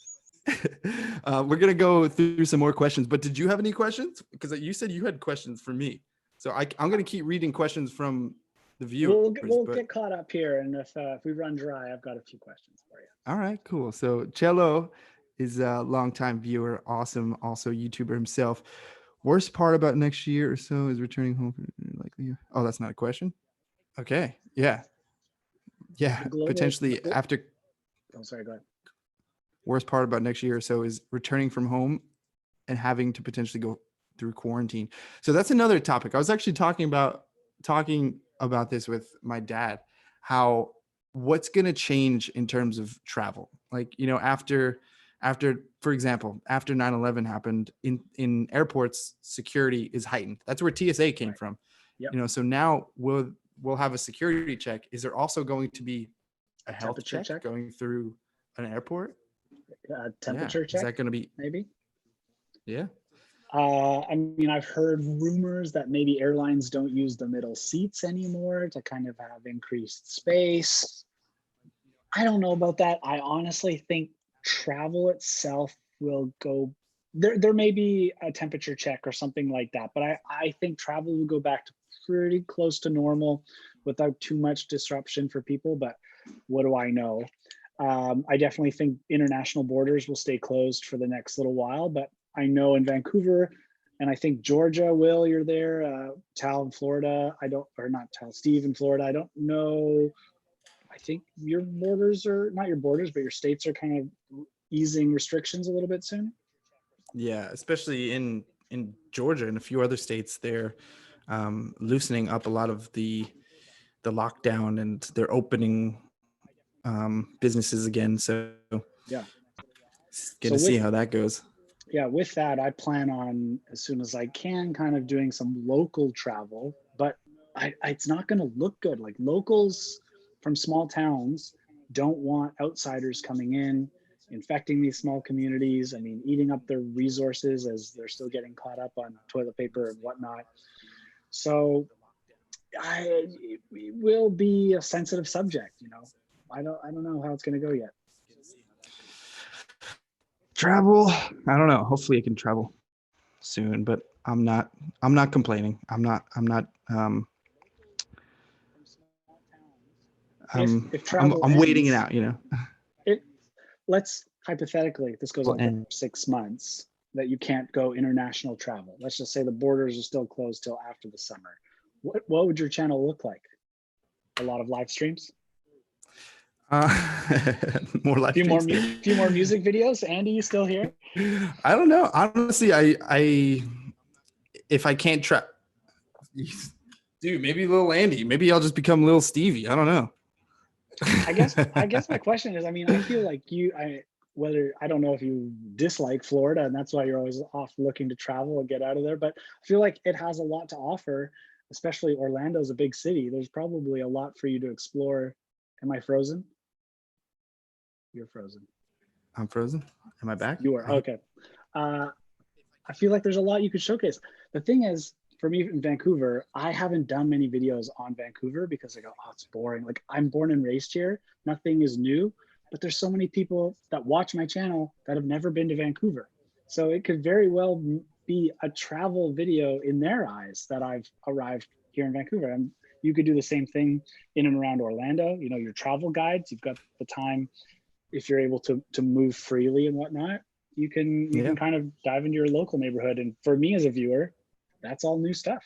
We're gonna go through some more questions, but did you have any questions? Because you said you had questions for me. So I'm gonna keep reading questions from the viewers.
We'll get caught up here, and if we run dry, I've got a few questions for you.
All right, cool. So Cello is a longtime viewer, awesome, also YouTuber himself. Worst part about next year or so is returning home. Likely. Oh, that's not a question. Okay, yeah. Potentially after.
Oh, sorry, go ahead.
Worst part about next year or so is returning from home and having to potentially go through quarantine. So that's another topic. I was actually talking about this with my dad, how what's going to change in terms of travel. Like, you know, after, for example, after 9/11 happened in airports, security is heightened. That's where TSA came from. Yep. You know, so now we'll have a security check. Is there also going to be a health check going through an airport? Yeah.
temperature
Is
check,
that going to be,
maybe.
yeah.
I mean, I've heard rumors that maybe airlines don't use the middle seats anymore to kind of have increased space. I don't know about that. I honestly think travel itself will go there may be a temperature check or something like that, but I think travel will go back to pretty close to normal without too much disruption for people. But what do I know? I definitely think international borders will stay closed for the next little while, but I know in Vancouver, and I think Georgia, Will, you're there, Tal in Florida, I don't, or not Tal, Steve in Florida, I don't know. I think your borders are not your borders, but your states are kind of easing restrictions a little bit soon.
Yeah. Especially in Georgia and a few other states, they're loosening up a lot of the lockdown, and they're opening businesses again. So
Yeah.
gonna
So
see
with
how that goes.
yeah, with that, I plan on as soon as I can kind of doing some local travel, but it's not going to look good. Like locals from small towns don't want outsiders coming in, infecting these small communities. I mean, eating up their resources as they're still getting caught up on toilet paper and whatnot. So it will be a sensitive subject, you know. I don't know how it's going to go yet.
Travel, I don't know. Hopefully I can travel soon, but I'm not complaining.
If travel
I'm waiting it
ends,
out, you know.
it let's hypothetically, if this goes on for
And
6 months, that you can't go international travel. Let's just say the borders are still closed till after the summer. What would your channel look like? A lot of live streams,
more live streams.
few more music videos. Andy, you still here?
I don't know. Honestly, I if I can't try, dude, maybe little Andy. Maybe I'll just become little Stevie. I don't know.
I guess my question is, I mean, I feel like whether I don't know if you dislike Florida and that's why you're always off looking to travel and get out of there, but I feel like it has a lot to offer, especially Orlando's a big city. There's probably a lot for you to explore. Am I frozen? You're frozen.
I'm frozen. Am I back?
You are okay. I feel like there's a lot you could showcase. The thing is, for me in Vancouver, I haven't done many videos on Vancouver because I go, oh, it's boring. Like I'm born and raised here. Nothing is new, but there's so many people that watch my channel that have never been to Vancouver. So it could very well be a travel video in their eyes that I've arrived here in Vancouver. And you could do the same thing in and around Orlando. You know, your travel guides, you've got the time if you're able to move freely and whatnot, you can kind of dive into your local neighborhood. And for me as a viewer, that's all new stuff.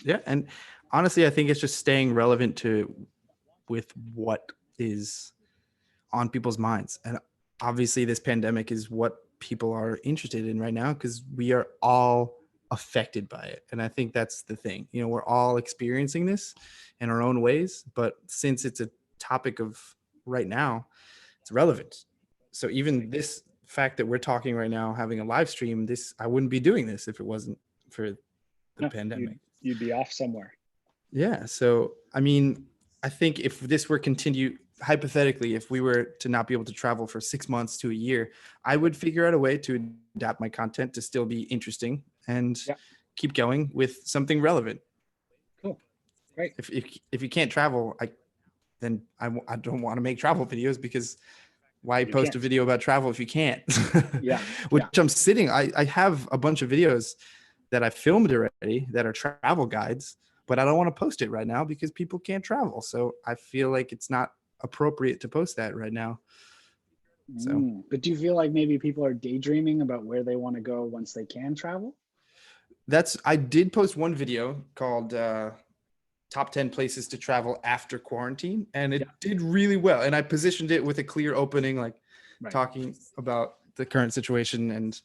Yeah, and honestly, I think it's just staying relevant with what is on people's minds. And obviously, this pandemic is what people are interested in right now because we are all affected by it. And I think that's the thing. You know, we're all experiencing this in our own ways, but since it's a topic of right now, it's relevant. So even this fact that we're talking right now, having a live stream, I wouldn't be doing this if it wasn't for the pandemic.
You'd be off somewhere.
Yeah. So, I mean, I think if this were continue, hypothetically, if we were to not be able to travel for 6 months to a year, I would figure out a way to adapt my content to still be interesting and keep going with something relevant.
Cool. Great.
If you can't travel, then I don't want to make travel videos because why post a video about travel if you can't? I'm sitting, I have a bunch of videos that I filmed already that are travel guides, but I don't want to post it right now because people can't travel. So I feel like it's not appropriate to post that right now. So,
but do you feel like maybe people are daydreaming about where they want to go once they can travel?
I did post one video called top 10 places to travel after quarantine, and it did really well. And I positioned it with a clear opening, like talking about the current situation, and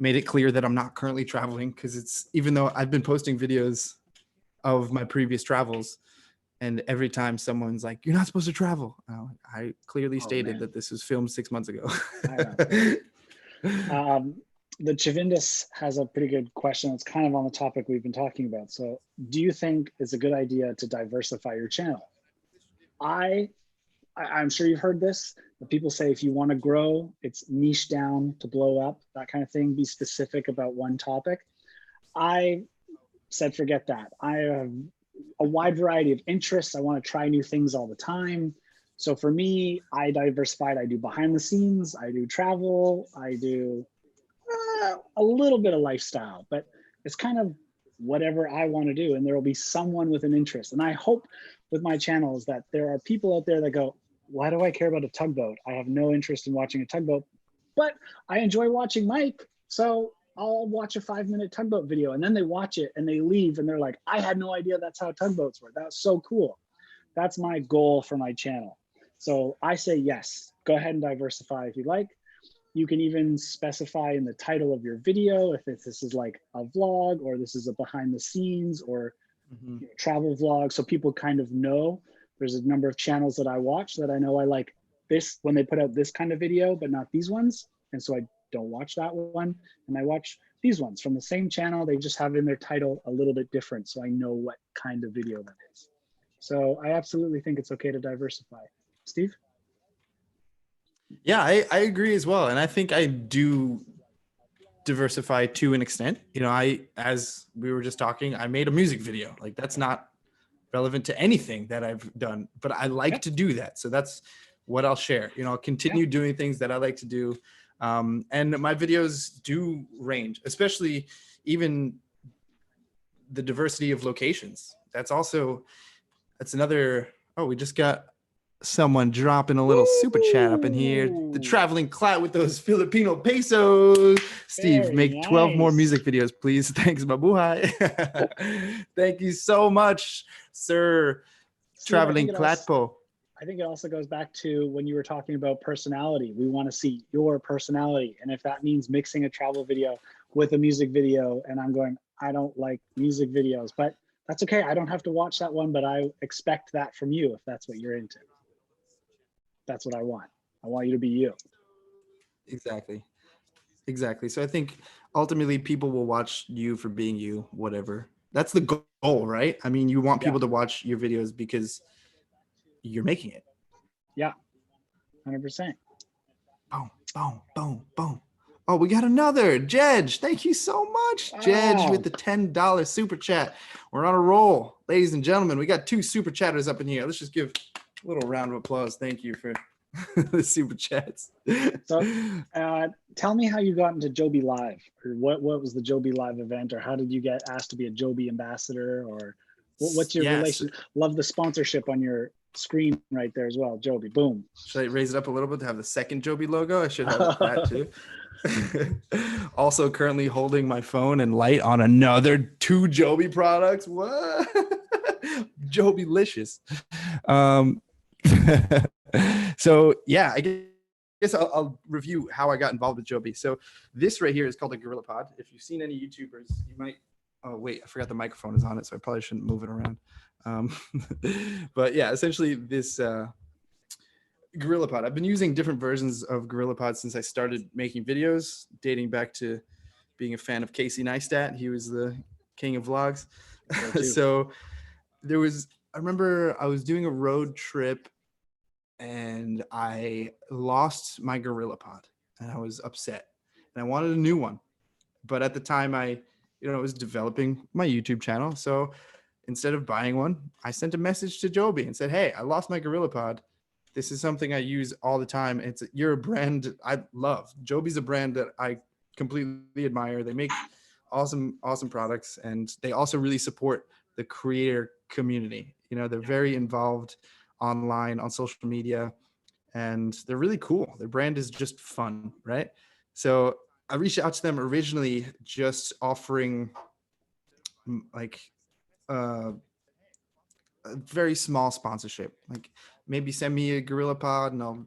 made it clear that I'm not currently traveling because even though I've been posting videos of my previous travels, and every time someone's like, "You're not supposed to travel," I clearly stated that this was filmed 6 months ago.
The Chivindus has a pretty good question. It's kind of on the topic we've been talking about. So do you think it's a good idea to diversify your channel? I I'm sure you've heard this, but people say if you want to grow, it's niche down to blow up, that kind of thing. Be specific about one topic. I said, forget that. I have a wide variety of interests. I want to try new things all the time. So for me, I diversified. I do behind the scenes, I do travel, I do a little bit of lifestyle, but it's kind of whatever I want to do. And there will be someone with an interest. And I hope with my channels that there are people out there that go, why do I care about a tugboat? I have no interest in watching a tugboat, but I enjoy watching Mike. So I'll watch a 5-minute tugboat video, and then they watch it and they leave and they're like, I had no idea that's how tugboats work. That's so cool. That's my goal for my channel. So I say, yes, go ahead and diversify if you like. You can even specify in the title of your video if this is like a vlog, or this is a behind the scenes, or travel vlog. So people kind of know. There's a number of channels that I watch that I know I like this when they put out this kind of video, but not these ones. And so I don't watch that one. And I watch these ones from the same channel. They just have in their title a little bit different. So I know what kind of video that is. So I absolutely think it's okay to diversify. Steve?
Yeah, I agree as well. And I think I do diversify to an extent. You know, as we were just talking, I made a music video. Like, that's not relevant to anything that I've done, but I like to do that. So that's what I'll share. You know, I'll continue doing things that I like to do. And my videos do range, especially even the diversity of locations. That's another, oh, we just got someone dropping a little super chat up in here. The traveling clout with those Filipino pesos. Steve,
Very
make 12 more
nice.
music videos, please. Thanks, mabuhay. Thank you so much, sir.
Steve,
Traveling Clatpo.
I think it also goes back to when you were talking about personality. We want to see your personality. And if that means mixing a travel video with a music video, and I'm going, I don't like music videos, but that's okay. I don't have to watch that one, but I expect that from you if that's what you're into. That's what I want. I want you to be you.
Exactly. Exactly. So I think ultimately people will watch you for being you, whatever. That's the goal, right? I mean, you want people to watch your videos because you're making it.
Yeah, 100%.
Boom, boom, boom, boom. Oh, we got another. Jedge, thank you so much. Jedge with the $10 super chat. We're on a roll. Ladies and gentlemen, we got 2 super chatters up in here. Let's just give a little round of applause. Thank you for the super chats.
So tell me how you got into Joby Live, or what was the Joby Live event, or how did you get asked to be a Joby ambassador, or what's your relation? Love the sponsorship on your screen right there as well. Joby, boom.
Should I raise it up a little bit to have the second Joby logo? I should have that too. Also currently holding my phone and light on another 2 Joby products. What? Joby-licious. So yeah, I guess I'll review how I got involved with Joby. So this right here is called a Gorilla Pod. If you've seen any YouTubers, you might, oh wait, I forgot the microphone is on it, so I probably shouldn't move it around. But yeah, essentially this Gorilla Pod. I've been using different versions of Gorilla Pod since I started making videos, dating back to being a fan of Casey Neistat. He was the king of vlogs. So I remember I was doing a road trip and I lost my Gorilla Pod and I was upset and I wanted a new one. But at the time I was developing my YouTube channel. So instead of buying one, I sent a message to Joby and said, hey, I lost my Gorilla Pod. This is something I use all the time. You're a brand I love. Joby's a brand that I completely admire. They make awesome products, and they also really support the creator community. You know, they're very involved online on social media, and they're really cool. Their brand is just fun, right? So I reached out to them originally just offering like a very small sponsorship, like maybe send me a Gorilla Pod and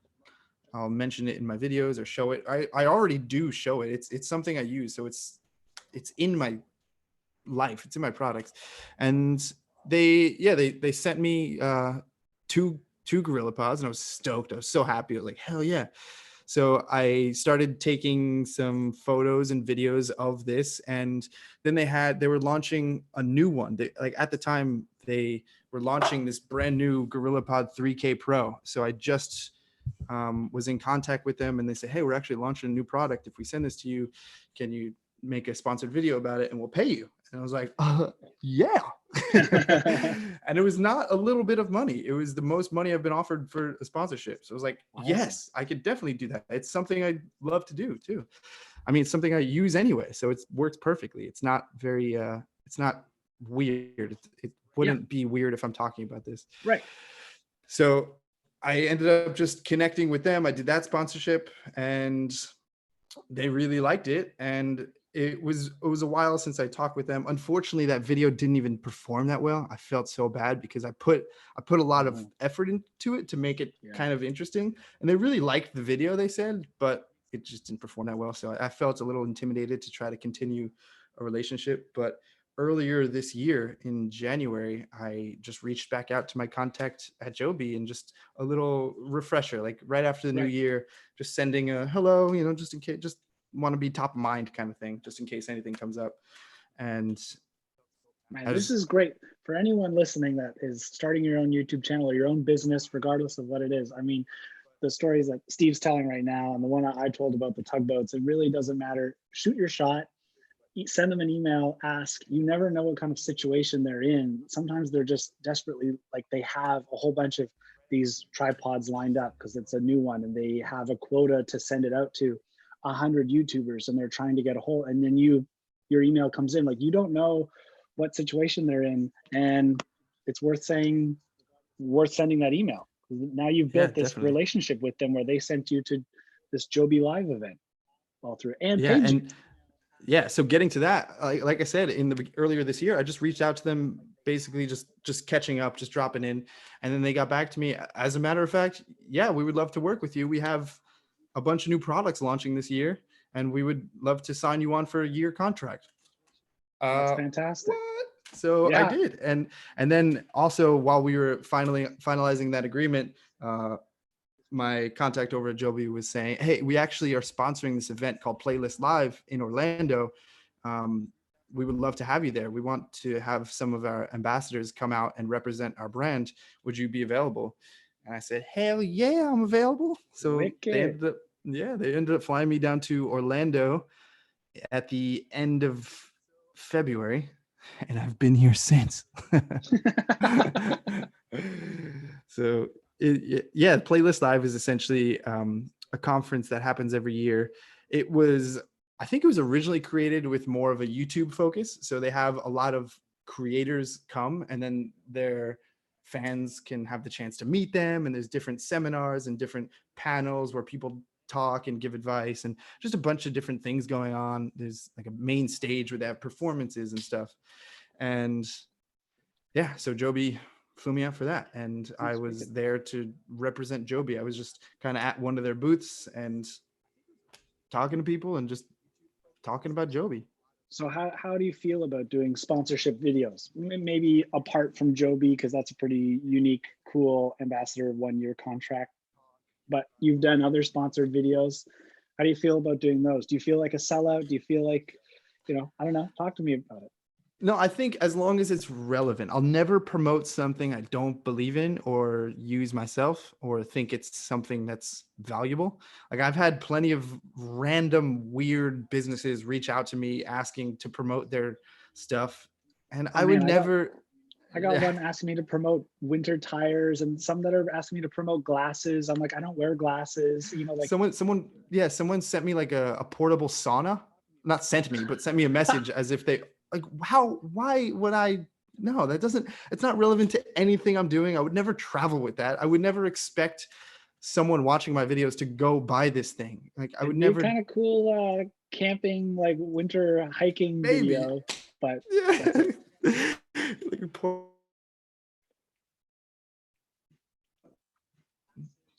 I'll mention it in my videos or show it. I already do show it. It's something I use. So it's in my life. It's in my products. And they sent me two Gorilla Pods and I was stoked. I was so happy. I was like, hell yeah. So I started taking some photos and videos of this, and then they were launching a new one. Like at the time, they were launching this brand new GorillaPod 3K Pro. So I just was in contact with them, and they said, hey, we're actually launching a new product. If we send this to you, can you make a sponsored video about it and we'll pay you? And I was like, yeah. And it was not a little bit of money. It was the most money I've been offered for a sponsorship. So I was like,
Awesome.
yes, I could definitely do that. It's something I love to do too. I mean, it's something I use anyway, so it works perfectly. It's not very, it's not weird. It wouldn't be weird if I'm talking about this.
Right.
So I ended up just connecting with them. I did that sponsorship and they really liked it. And it was a while since I talked with them. Unfortunately, that video didn't even perform that well. I felt so bad because I put a lot of effort into it to make it kind of interesting. And they really liked the video, they said, but it just didn't perform that well. So I felt a little intimidated to try to continue a relationship. But earlier this year in January, I just reached back out to my contact at Joby and just a little refresher, like right after the new year, just sending a hello, you know, just in case, just want to be top of mind kind of thing, just in case anything comes up. And
man, this is great for anyone listening that is starting your own YouTube channel or your own business, regardless of what it is. I mean, the stories that Steve's telling right now and the one I told about the tugboats, it really doesn't matter. Shoot your shot, send them an email, ask. You never know what kind of situation they're in. Sometimes they're just desperately, like they have a whole bunch of these tripods lined up because it's a new one and they have a quota to send it out to 100 YouTubers and they're trying to get a hold, and then your email comes in. Like, you don't know what situation they're in, and it's worth sending that email. Now you've built this relationship with them where they sent you to this Joby Live event all through and paid you.
So getting to that, like I said, earlier this year, I just reached out to them, basically just catching up, just dropping in. And then they got back to me. As a matter of fact, yeah, we would love to work with you. We have a bunch of new products launching this year, and we would love to sign you on for a year contract.
That's fantastic.
What? So I did. And then also while we were finalizing that agreement, my contact over at Joby was saying, hey, we actually are sponsoring this event called Playlist Live in Orlando. We would love to have you there. We want to have some of our ambassadors come out and represent our brand. Would you be available? And I said, hell yeah, I'm available. So they ended up flying me down to Orlando at the end of February, and I've been here since. So Playlist Live is essentially a conference that happens every year. I think it was originally created with more of a YouTube focus. So they have a lot of creators come, and then their fans can have the chance to meet them. And there's different seminars and different panels where people talk and give advice and just a bunch of different things going on. There's like a main stage where they have performances and stuff. And yeah, so Joby flew me out for that. And I was there to represent Joby. I was just kind of at one of their booths and talking to people and just talking about Joby.
So how do you feel about doing sponsorship videos? Maybe apart from Joby, because that's a pretty unique, cool ambassador 1-year contract. But you've done other sponsored videos. How do you feel about doing those? Do you feel like a sellout? Do you feel like, I don't know, talk to me about it.
No, I think as long as it's relevant, I'll never promote something I don't believe in or use myself or think it's something that's valuable. Like I've had plenty of random weird businesses reach out to me asking to promote their stuff. And I would never.
I got one asking me to promote winter tires and some that are asking me to promote glasses. I'm like, I don't wear glasses. Like
someone sent me like a portable sauna. Not sent me, but sent me a message as if they like, why would I? No, it's not relevant to anything I'm doing. I would never travel with that. I would never expect someone watching my videos to go buy this thing. Like I would never.
Kind of cool camping, like winter hiking video, but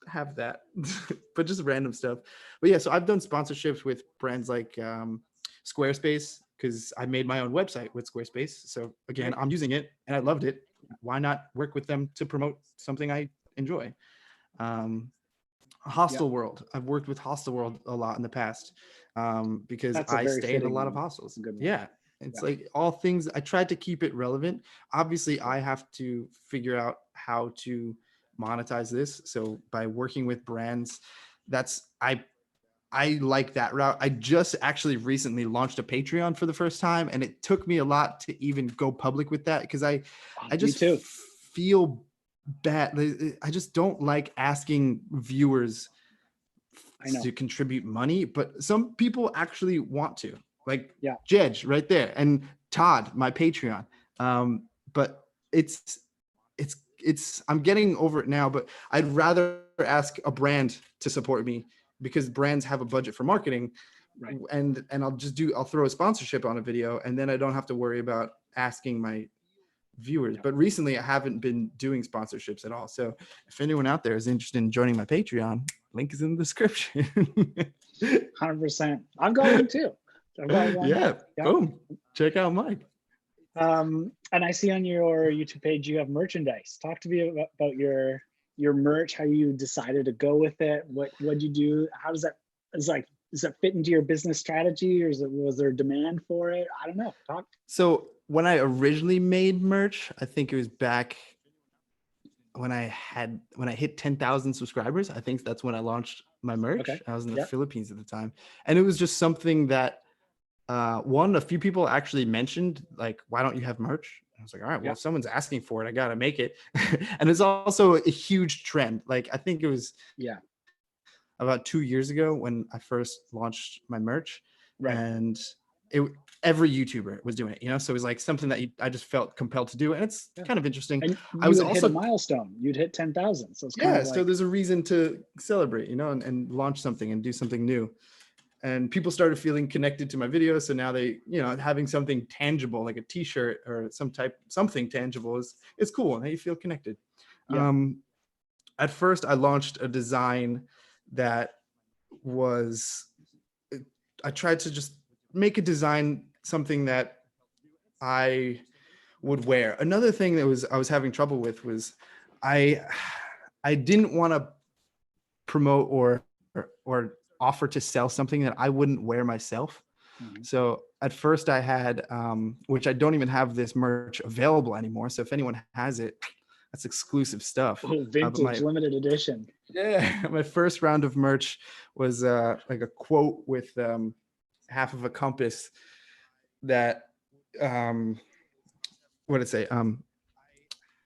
have that, but just random stuff. But yeah, so I've done sponsorships with brands like Squarespace, because I made my own website with Squarespace. So again, I'm using it and I loved it. Why not work with them to promote something I enjoy? Hostel World. I've worked with Hostel World a lot in the past because I stay in a lot of hostels. Yeah. It's like all things, I tried to keep it relevant. Obviously, I have to figure out how to monetize this. So by working with brands, that's I like that route. I just actually recently launched a Patreon for the first time, and it took me a lot to even go public with that because I
Me
just
too.
feel bad. I just don't like asking viewers
I know.
to contribute money, but some people actually want to, like
Yeah.
Jedge right there, and Todd, my Patreon. But it's I'm getting over it now, but I'd rather ask a brand to support me because brands have a budget for marketing,
Right.
and I'll throw a sponsorship on a video, and then I don't have to worry about asking my viewers. But recently I haven't been doing sponsorships at all. So if anyone out there is interested in joining my Patreon, link is in the description.
100%. I've got one too. I've got one.
Yeah, boom. Check out Mike.
And I see on your YouTube page you have merchandise. Talk to me about your merch, how you decided to go with it. What'd you do? How does that fit into your business strategy, or was there demand for it? I don't know. Talk.
So when I originally made merch, I think it was back when I hit 10,000 subscribers. I think that's when I launched my merch.
Okay.
I was in the Philippines at the time, and it was just something that a few people actually mentioned, like, why don't you have merch? I was like, all right, well, if someone's asking for it, I gotta make it. And it's also a huge trend. Like, I think it was about 2 years ago when I first launched my merch, and every YouTuber was doing it, you know? So it was like something that I just felt compelled to do, and it's kind of interesting.
And
I was
had
also
hit a milestone. You'd hit 10,000. So it's kind of like,
so there's a reason to celebrate, you know, and launch something and do something new. And people started feeling connected to my videos. So now they, you know, having something tangible like a t-shirt or something tangible is cool. And you feel connected. At first I launched a design that was, I tried to just make a design, something that I would wear. Another thing that I was having trouble with was I didn't want to promote or offer to sell something that I wouldn't wear myself. So at first I had, which I don't even have this merch available anymore. So if anyone has it, that's exclusive stuff.
Vintage, limited edition.
Yeah, my first round of merch was like a quote with half of a compass that, what did it say?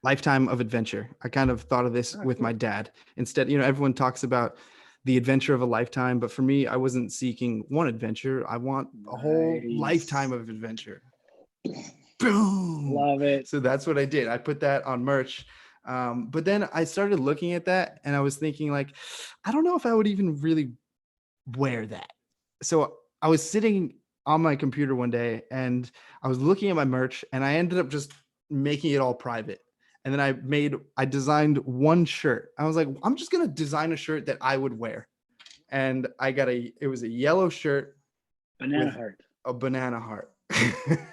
Lifetime of adventure. I kind of thought of this with my dad. Instead, you know, everyone talks about the adventure of a lifetime, but for me, I wasn't seeking one adventure. I want a whole lifetime of adventure. Boom.
Love it.
So that's what I did. I put that on merch. But then I started looking at that and I was thinking, like, I don't know if I would even really wear that. So I was sitting on my computer one day and I was looking at my merch and I ended up just making it all private. And then I designed one shirt. I was like, I'm just going to design a shirt that I would wear. And it was a yellow shirt.
Banana heart.
A banana heart.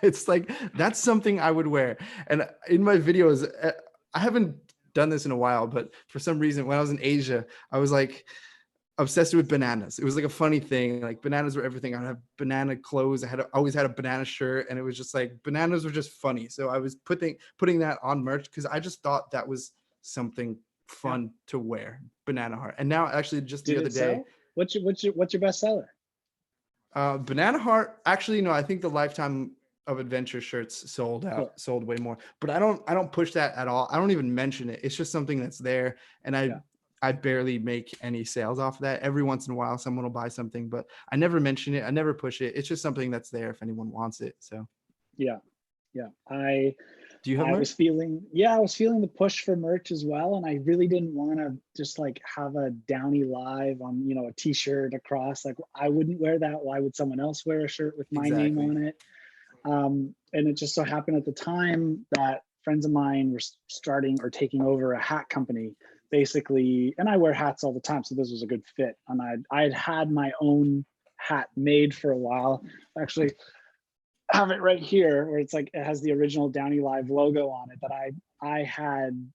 It's like, that's something I would wear. And in my videos, I haven't done this in a while, but for some reason, when I was in Asia, I was like obsessed with bananas. It was like a funny thing. Like bananas were everything. I had banana clothes. I always had a banana shirt, and it was just like bananas were just funny. So I was putting that on merch because I just thought that was something fun to wear. Banana heart. And now actually just the other day.
What's your best seller?
Banana heart. Actually, no, I think the Lifetime of Adventure shirts sold way more. But I don't push that at all. I don't even mention it. It's just something that's there, and I barely make any sales off of that. Every once in a while, someone will buy something, but I never mention it. I never push it. It's just something that's there if anyone wants it. So
yeah.
Do you have merch?
I was feeling the push for merch as well, and I really didn't want to just like have a DownieLive on, you know, a t-shirt across. Like, I wouldn't wear that. Why would someone else wear a shirt with my name on it? And it just so happened at the time that friends of mine were starting or taking over a hat company, basically, and I wear hats all the time, so this was a good fit. And I had my own hat made for a while. Actually, have it right here, where it's like it has the original DownieLive logo on it that I had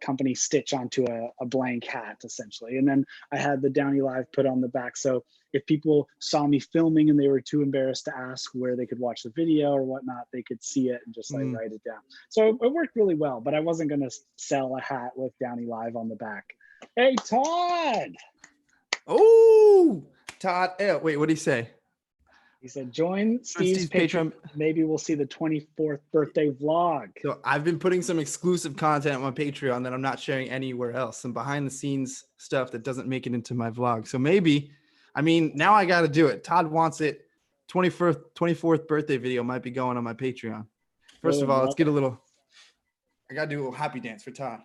company stitch onto a blank hat essentially. And then I had the DownieLive put on the back. So if people saw me filming and they were too embarrassed to ask where they could watch the video or whatnot, they could see it and just like write it down. So it worked really well, but I wasn't going to sell a hat with DownieLive on the back. Hey, Todd.
Oh, Todd. Wait, what did he say?
He said, join Steve's Patreon. Maybe we'll see the 24th birthday vlog.
So I've been putting some exclusive content on my Patreon that I'm not sharing anywhere else. Some behind the scenes stuff that doesn't make it into my vlog. So maybe, I mean, now I got to do it. Todd wants it. 24th birthday video might be going on my Patreon. First of all, let's get a little, I got to do a little happy dance for Todd.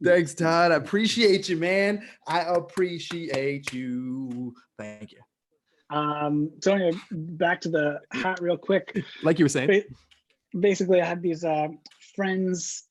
Thanks, Todd. I appreciate you, man. I appreciate you. Thank you.
So anyway, back to the hat real quick.
Like you were saying.
Basically, I had these friends,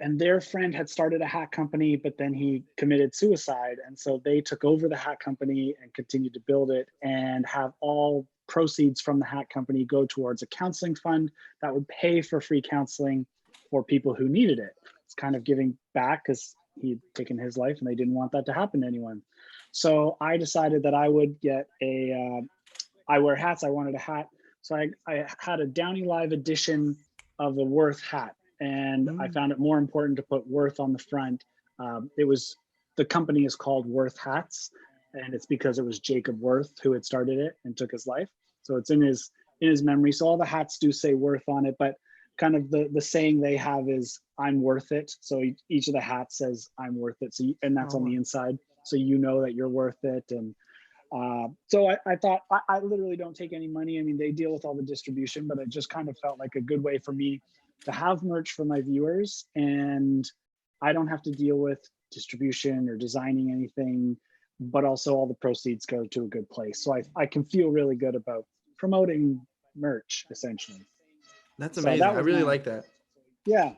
and their friend had started a hat company, but then he committed suicide. And so they took over the hat company and continued to build it and have all proceeds from the hat company go towards a counseling fund that would pay for free counseling for people who needed it. It's kind of giving back because he'd taken his life and they didn't want that to happen to anyone. So I decided that I would get I wear hats, I wanted a hat. So I had a DownieLive edition of the Worth hat. And I found it more important to put Worth on the front. The company is called Worth Hats, and it's because it was Jacob Worth who had started it and took his life. So it's in his memory. So all the hats do say Worth on it, but kind of the saying they have is I'm worth it. So each of the hats says I'm worth it. So and that's on the inside. So you know that you're worth it. And so I thought I literally don't take any money. I mean, they deal with all the distribution, but it just kind of felt like a good way for me to have merch for my viewers, and I don't have to deal with distribution or designing anything, but also all the proceeds go to a good place. So I can feel really good about promoting merch essentially.
That's amazing. I really like that.
Yeah.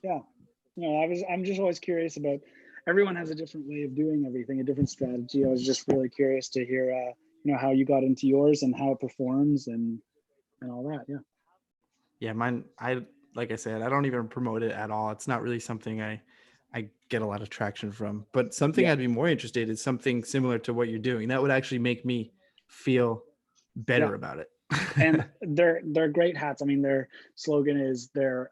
I'm just always curious about, everyone has a different way of doing everything, a different strategy. I was just really curious to hear how you got into yours and how it performs and all that.
Yeah, mine, like I said, I don't even promote it at all. It's not really something I get a lot of traction from, but something I'd be more interested in is something similar to what you're doing. That would actually make me feel better about it.
And they're great hats. I mean, their slogan is they're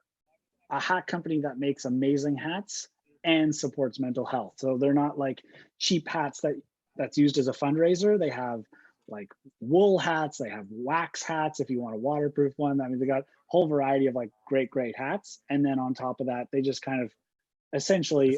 a hat company that makes amazing hats and supports mental health. So they're not like cheap hats that's used as a fundraiser. They have like wool hats, they have wax hats if you want a waterproof one. I mean, they got a whole variety of like great hats. And then on top of that, they just kind of essentially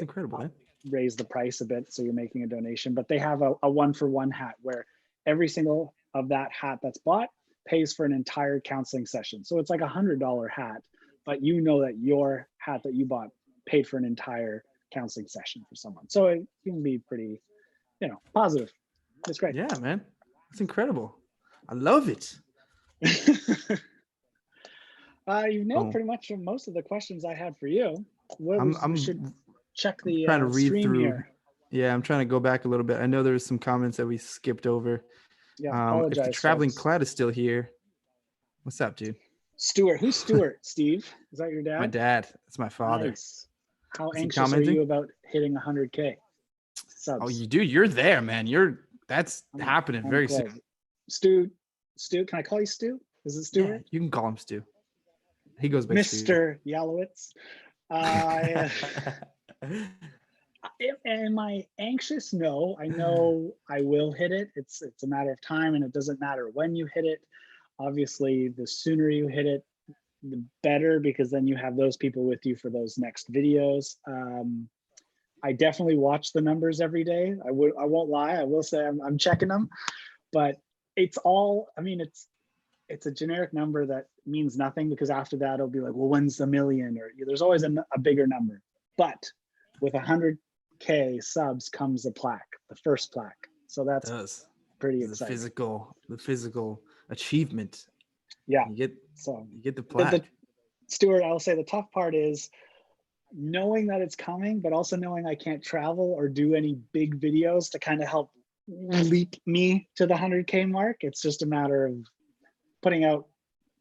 raise the price a bit. So you're making a donation, but they have a 1-for-1 hat where every single of that hat that's bought pays for an entire counseling session. So it's like $100 hat, but you know that your hat that you bought paid for an entire counseling session for someone. So it can be pretty, positive. It's great.
Yeah, man. It's incredible. I love it.
You know, pretty much most of the questions I had for you. We should check the
trying to read through
here.
Yeah, I'm trying to go back a little bit. I know there's some comments that we skipped over.
Yeah, apologize.
If the traveling Cloud is still here, what's up, dude?
Stuart. Who's Stuart? Steve? Is that your dad?
My dad. It's my father.
Nice. How anxious are you about hitting 100K subs?
Oh, you're there, man. That's happening very soon.
Stu, can I call you Stu? Is it Stuart?
Yeah, you can call him Stu. He goes by
Mr. Yalowitz. Am I anxious? No, I know I will hit it. It's a matter of time, and it doesn't matter when you hit it. Obviously, the sooner you hit it, the better, because then you have those people with you for those next videos. I definitely watch the numbers every day. I won't lie. I will say I'm checking them, but it's all, I mean, it's a generic number that means nothing, because after that it'll be like, well, when's the million? Or there's always a bigger number. But with 100K subs comes a plaque, the first plaque. So that's pretty exciting.
The physical achievement.
Yeah.
You get the plaque.
Stuart, I'll say the tough part is knowing that it's coming, but also knowing I can't travel or do any big videos to kind of help leap me to the 100K mark. It's just a matter of putting out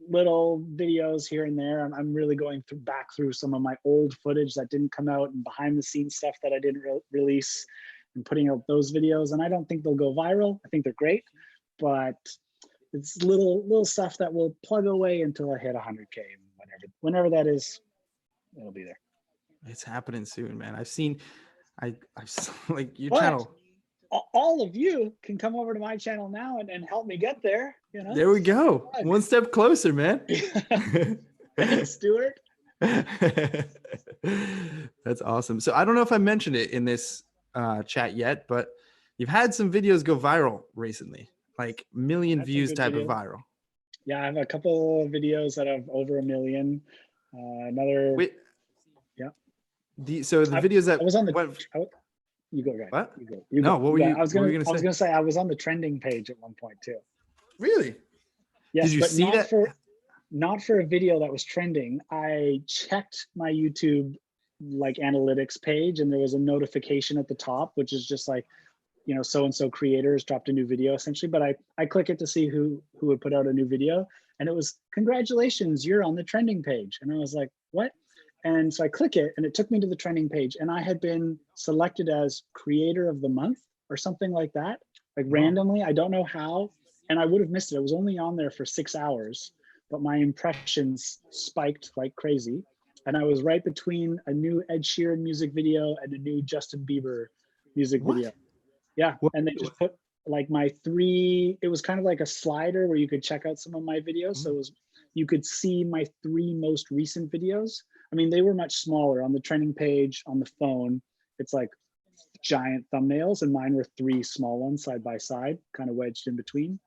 little videos here and there. I'm really going back through some of my old footage that didn't come out and behind the scenes stuff that I didn't release and putting out those videos. And I don't think they'll go viral. I think they're great, but it's little stuff that will plug away until I hit 100K. And whenever that is, it'll be there.
It's happening soon, man. I've like your
But
channel.
all of you can come over to my channel now and help me get there. You know,
There we go. One step closer, man.
Thanks, Stuart.
That's awesome. So I don't know if I mentioned it in this chat yet, but you've had some videos go viral recently, like million views type of viral.
Yeah, I have a couple of videos that have over 1 million.
Wait,
yeah.
So the videos that
I was on the. You go, guys.
What?
You go.
No, what were you?
I was gonna say I was on the trending page at one point too.
Really?
Yes,
did you
but
see that?
Not for a video that was trending. I checked my YouTube like analytics page, and there was a notification at the top, which is just like, you know, so and so creators dropped a new video essentially. But I click it to see who would put out a new video, and it was, congratulations, you're on the trending page. And I was like, what? And so I click it, and it took me to the trending page, and I had been selected as creator of the month or something like that, like randomly. I don't know how, and I would have missed it. I was only on there for 6 hours, but my impressions spiked like crazy. And I was right between a new Ed Sheeran music video and a new Justin Bieber music video. Yeah, and they just put like my 3, it was kind of like a slider where you could check out some of my videos. So it was, you could see my 3 most recent videos. I mean, they were much smaller on the trending page on the phone. It's like giant thumbnails, and mine were 3 small ones side by side, kind of wedged in between.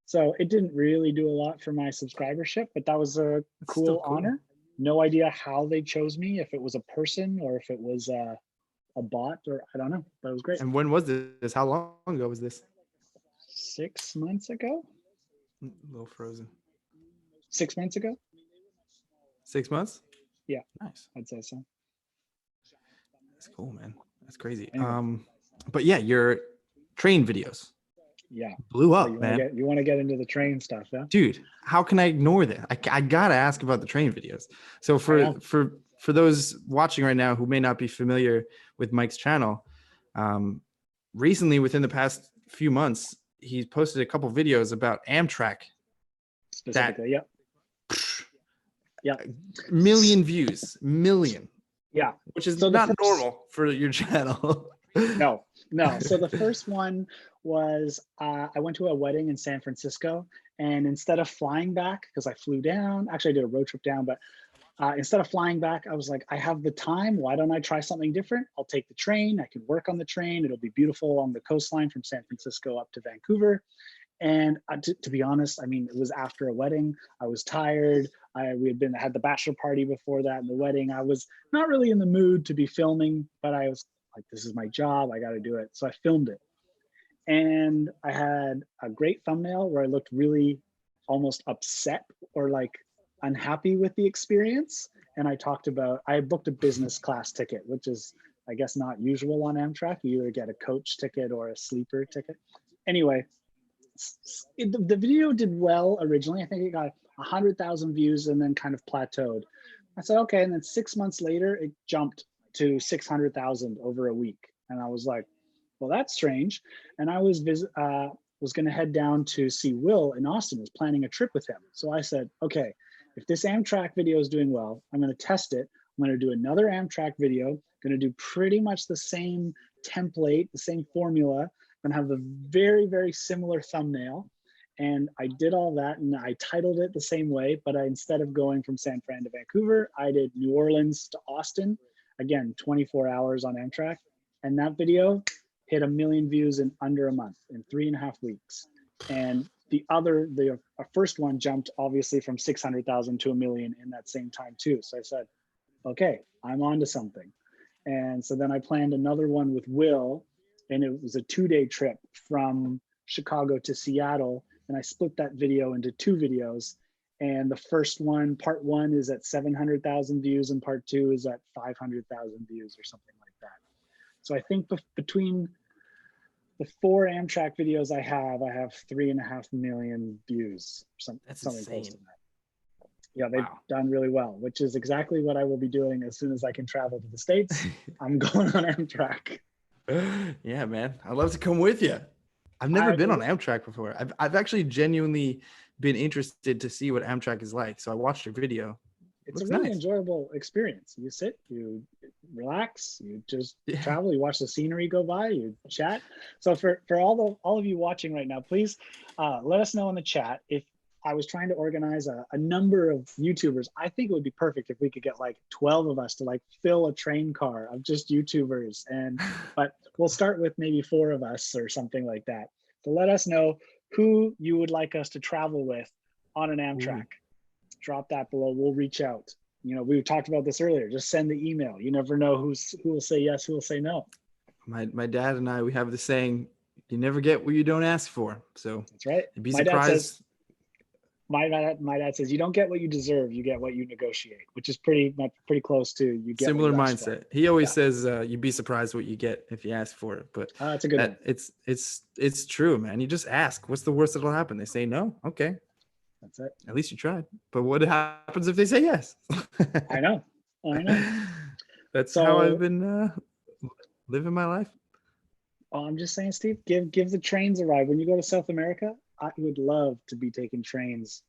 So it didn't really do a lot for my subscribership, but that was a cool honor. No idea how they chose me, if it was a person or if it was a bot, or I don't know, but it was great.
And when was this? How long ago was this?
6 months ago.
A little frozen.
6 months ago.
6 months?
Yeah.
Nice.
I'd say so.
That's cool, man. That's crazy.
Anyway.
But yeah, your train videos.
Yeah.
Blew up,
man. You want to get into the train stuff, yeah?
Dude, how can I ignore that? I gotta ask about the train videos. So for those watching right now who may not be familiar with Mike's channel, recently within the past few months, he's posted a couple videos about Amtrak.
Specifically, yeah.
Million views, million.
Yeah.
Which is not normal for your channel.
No. So the first one was I went to a wedding in San Francisco, and instead of flying back, because I flew down, actually I did a road trip down, but instead of flying back, I was like, I have the time. Why don't I try something different? I'll take the train. I can work on the train. It'll be beautiful along the coastline from San Francisco up to Vancouver. And to be honest, I mean, it was after a wedding. I was tired. We had the bachelor party before that and the wedding. I was not really in the mood to be filming, but I was like, this is my job. I got to do it. So I filmed it. And I had a great thumbnail where I looked really almost upset or like unhappy with the experience. And I talked about, I booked a business class ticket, which is, I guess, not usual on Amtrak. You either get a coach ticket or a sleeper ticket. Anyway, the video did well originally. I think it got 100,000 views and then kind of plateaued. I said, okay. And then 6 months later, it jumped to 600,000 over a week. And I was like, well, that's strange. And I was going to head down to see Will in Austin, was planning a trip with him. So I said, okay, if this Amtrak video is doing well, I'm going to test it. I'm going to do another Amtrak video, going to do pretty much the same template, the same formula, and have a very, very similar thumbnail. And I did all that, and I titled it the same way, but instead of going from San Fran to Vancouver, I did New Orleans to Austin. Again, 24 hours on Amtrak. And that video hit 1 million views in under a month, in 3.5 weeks. And the first one jumped obviously from 600,000 to 1 million in that same time too. So I said, okay, I'm on to something. And so then I planned another one with Will, and it was a 2-day trip from Chicago to Seattle. And I split that video into 2 videos. And the first one, part 1, is at 700,000 views, and part 2 is at 500,000 views or something like that. So I think between the 4 Amtrak videos I have 3.5 million views, something close to that. Yeah, they've done really well, which is exactly what I will be doing as soon as I can travel to the States. I'm going on Amtrak.
Yeah, man. I'd love to come with you. I've never been on Amtrak before. I've actually genuinely been interested to see what Amtrak is like. So I watched your video.
It's a
Looks
really
nice.
enjoyable experience. You sit, you relax, you just
Yeah.
travel, you watch the scenery go by, you chat. So for all of you watching right now, please let us know in the chat if I was trying to organize a number of YouTubers. I think it would be perfect if we could get like 12 of us to like fill a train car of just YouTubers. But we'll start with maybe 4 of us or something like that. So let us know who you would like us to travel with on an Amtrak. Drop that below. We'll reach out. You know, we talked about this earlier. Just send the email. You never know who will say yes, who will say no.
My dad and I, we have the saying, you never get what you don't ask for. So
that's right.
Be surprised.
My dad says you don't get what you deserve, you get what you negotiate, which is pretty close to you get
similar
what you ask
mindset.
for.
He always says you'd be surprised what you get if you ask for it. But
that's a good one.
It's true, man. You just ask. What's the worst that'll happen? They say no. Okay.
That's it.
At least you tried. But what happens if they say yes?
I know.
That's how I've been living my life.
I'm just saying, Steve, give the trains a ride. When you go to South America, I would love to be taking trains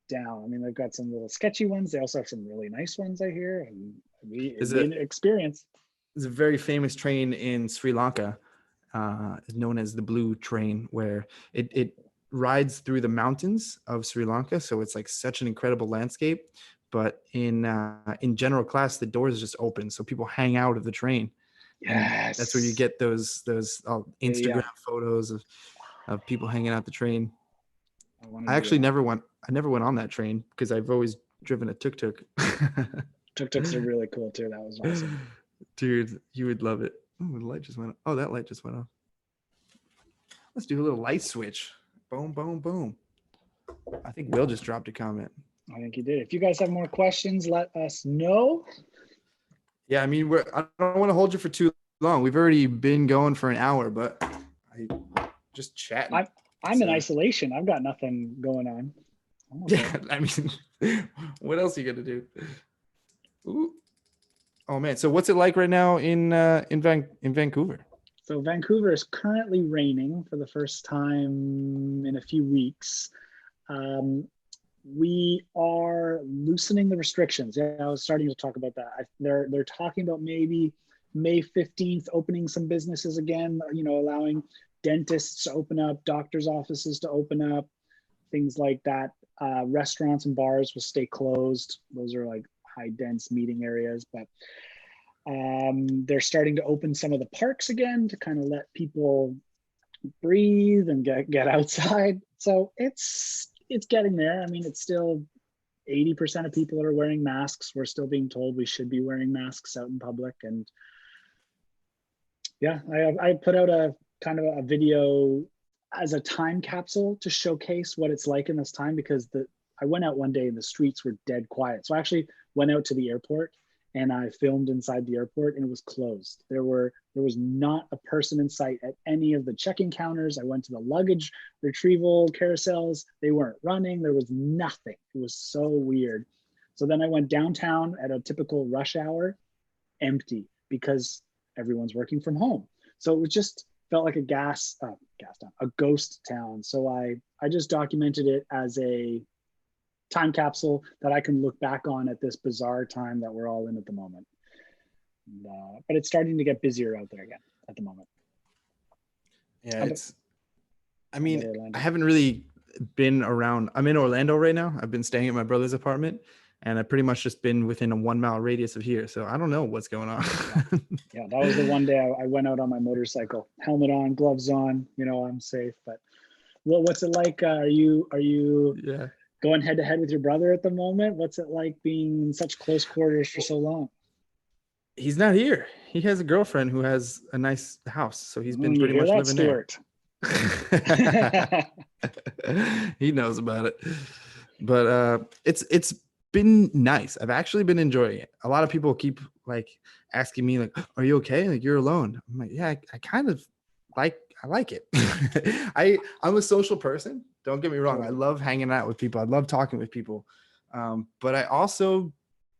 down. I mean, they've got some little sketchy ones. They also have some really nice ones, I hear. And it'd be an experience.
There's a very famous train in Sri Lanka, known as the Blue Train, where it rides through the mountains of Sri Lanka. So it's like such an incredible landscape. But in general class, the doors just open, so people hang out of the train.
Yes.
And that's where you get those Instagram photos of people hanging out the train. I actually never went on that train because I've always driven a tuk-tuk.
Tuk-tuks are really cool too. That was awesome.
Dude, you would love it. Oh, the light just went off. Oh, that light just went off. Let's do a little light switch. Boom, boom, boom. I think Will just dropped a comment.
I think he did. If you guys have more questions, let us know.
Yeah, I mean, I don't want to hold you for too long. We've already been going for an hour, but I just chatting.
I'm in isolation. I've got nothing going on.
Yeah, I mean, what else are you gonna do? Ooh. Oh man, so what's it like right now in Vancouver?
So Vancouver is currently raining for the first time in a few weeks. We are loosening the restrictions. Yeah, I was starting to talk about that. They're talking about maybe May 15th opening some businesses again, you know, allowing dentists to open up, doctors' offices to open up, things like that. Restaurants and bars will stay closed. Those are like high dense meeting areas, but they're starting to open some of the parks again to kind of let people breathe and get outside. So it's getting there. I mean, it's still 80% of people are wearing masks. We're still being told we should be wearing masks out in public. And yeah, I put out a kind of a video as a time capsule to showcase what it's like in this time, because I went out one day and the streets were dead quiet. So I actually went out to the airport and I filmed inside the airport and it was closed. There was not a person in sight at any of the check-in counters. I went to the luggage retrieval carousels. They weren't running. There was nothing. It was so weird. So then I went downtown at a typical rush hour, empty, because everyone's working from home. So it was just felt like a ghost town. So I just documented it as a time capsule that I can look back on at this bizarre time that we're all in at the moment. But it's starting to get busier out there again at the moment.
Yeah, I haven't really been around. I'm in Orlando right now. I've been staying at my brother's apartment and I've pretty much just been within a 1 mile radius of here. So I don't know what's going on.
Yeah, that was the one day I went out on my motorcycle, helmet on, gloves on, you know, I'm safe. But what's it like? Are you going head to head with your brother at the moment? What's it like being in such close quarters for so long?
He's not here. He has a girlfriend who has a nice house. So he's been pretty much living
Stuart?
There. He knows about it. But it's been nice. I've actually been enjoying it. A lot of people keep like asking me like, are you okay? Like, you're alone. I'm like, yeah, I kind of I like it. I'm a social person. Don't get me wrong. I love hanging out with people. I love talking with people. But I also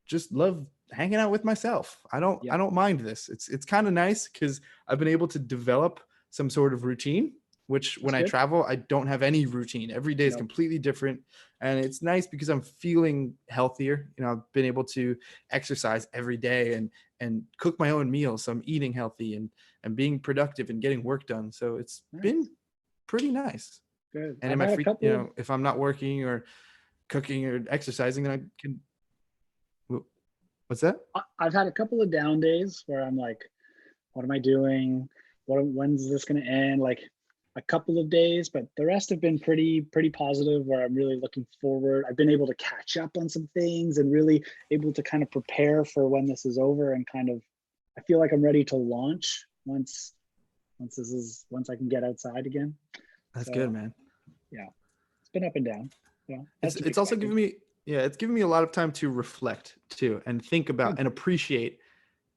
just love hanging out with myself. I don't mind this. It's kind of nice because I've been able to develop some sort of routine, which when I travel, I don't have any routine. Every day is completely different. And it's nice because I'm feeling healthier. You know, I've been able to exercise every day and cook my own meals. So I'm eating healthy and being productive and getting work done. So it's been pretty nice.
Good.
And in my free, you know, if I'm not working or cooking or exercising, then I can. What's that?
I've had a couple of down days where I'm like, what am I doing? When's this going to end? Like a couple of days, but the rest have been pretty positive, where I'm really looking forward. I've been able to catch up on some things and really able to kind of prepare for when this is over, and kind of, I feel like I'm ready to launch once I can get outside again.
That's good, man.
Yeah, it's been up and down. Yeah,
it's also given me, it's given me a lot of time to reflect too, and think about and appreciate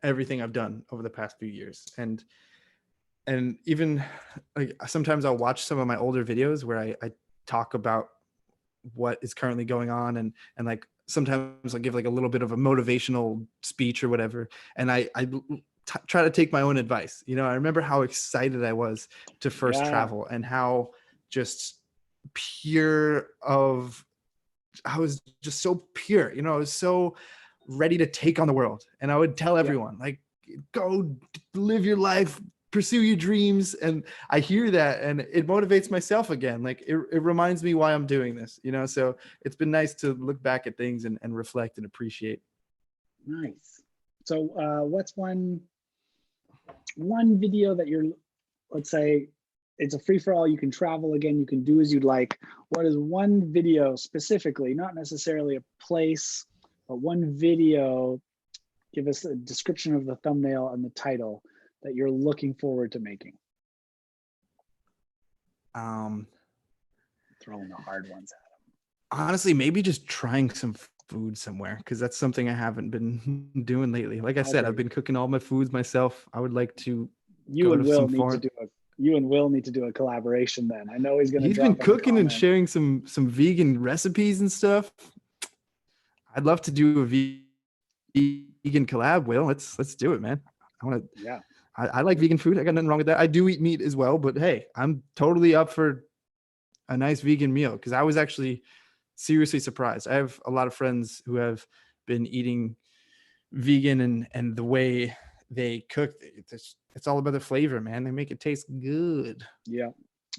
everything I've done over the past few years. And even like sometimes I'll watch some of my older videos where I talk about what is currently going on, and like sometimes I'll give like a little bit of a motivational speech or whatever, and I try to take my own advice. You know, I remember how excited I was to first travel, and how just pure of, I was just so pure, you know, I was so ready to take on the world. And I would tell everyone, like, go live your life, pursue your dreams. And I hear that and it motivates myself again. Like it reminds me why I'm doing this, you know? So it's been nice to look back at things and reflect and appreciate.
Nice. So what's one video that you're, let's say it's a free-for-all, you can travel again, you can do as you'd like. What is one video specifically, not necessarily a place, but one video, give us a description of the thumbnail and the title that you're looking forward to making?
Throwing
the hard ones at them.
Honestly, maybe just trying some food somewhere, because that's something I haven't been doing lately. Like I said, I've been cooking all my foods myself. I would like to
you and Will need to do a collaboration then. I know he's
been cooking and sharing some vegan recipes and stuff. I'd love to do a vegan collab. Will, let's do it, man. I want to.
Yeah.
I like vegan food. I got nothing wrong with that. I do eat meat as well, but hey, I'm totally up for a nice vegan meal, because I was actually seriously surprised. I have a lot of friends who have been eating vegan, and the way they cook, it's all about the flavor, man. They make it taste good.
Yeah.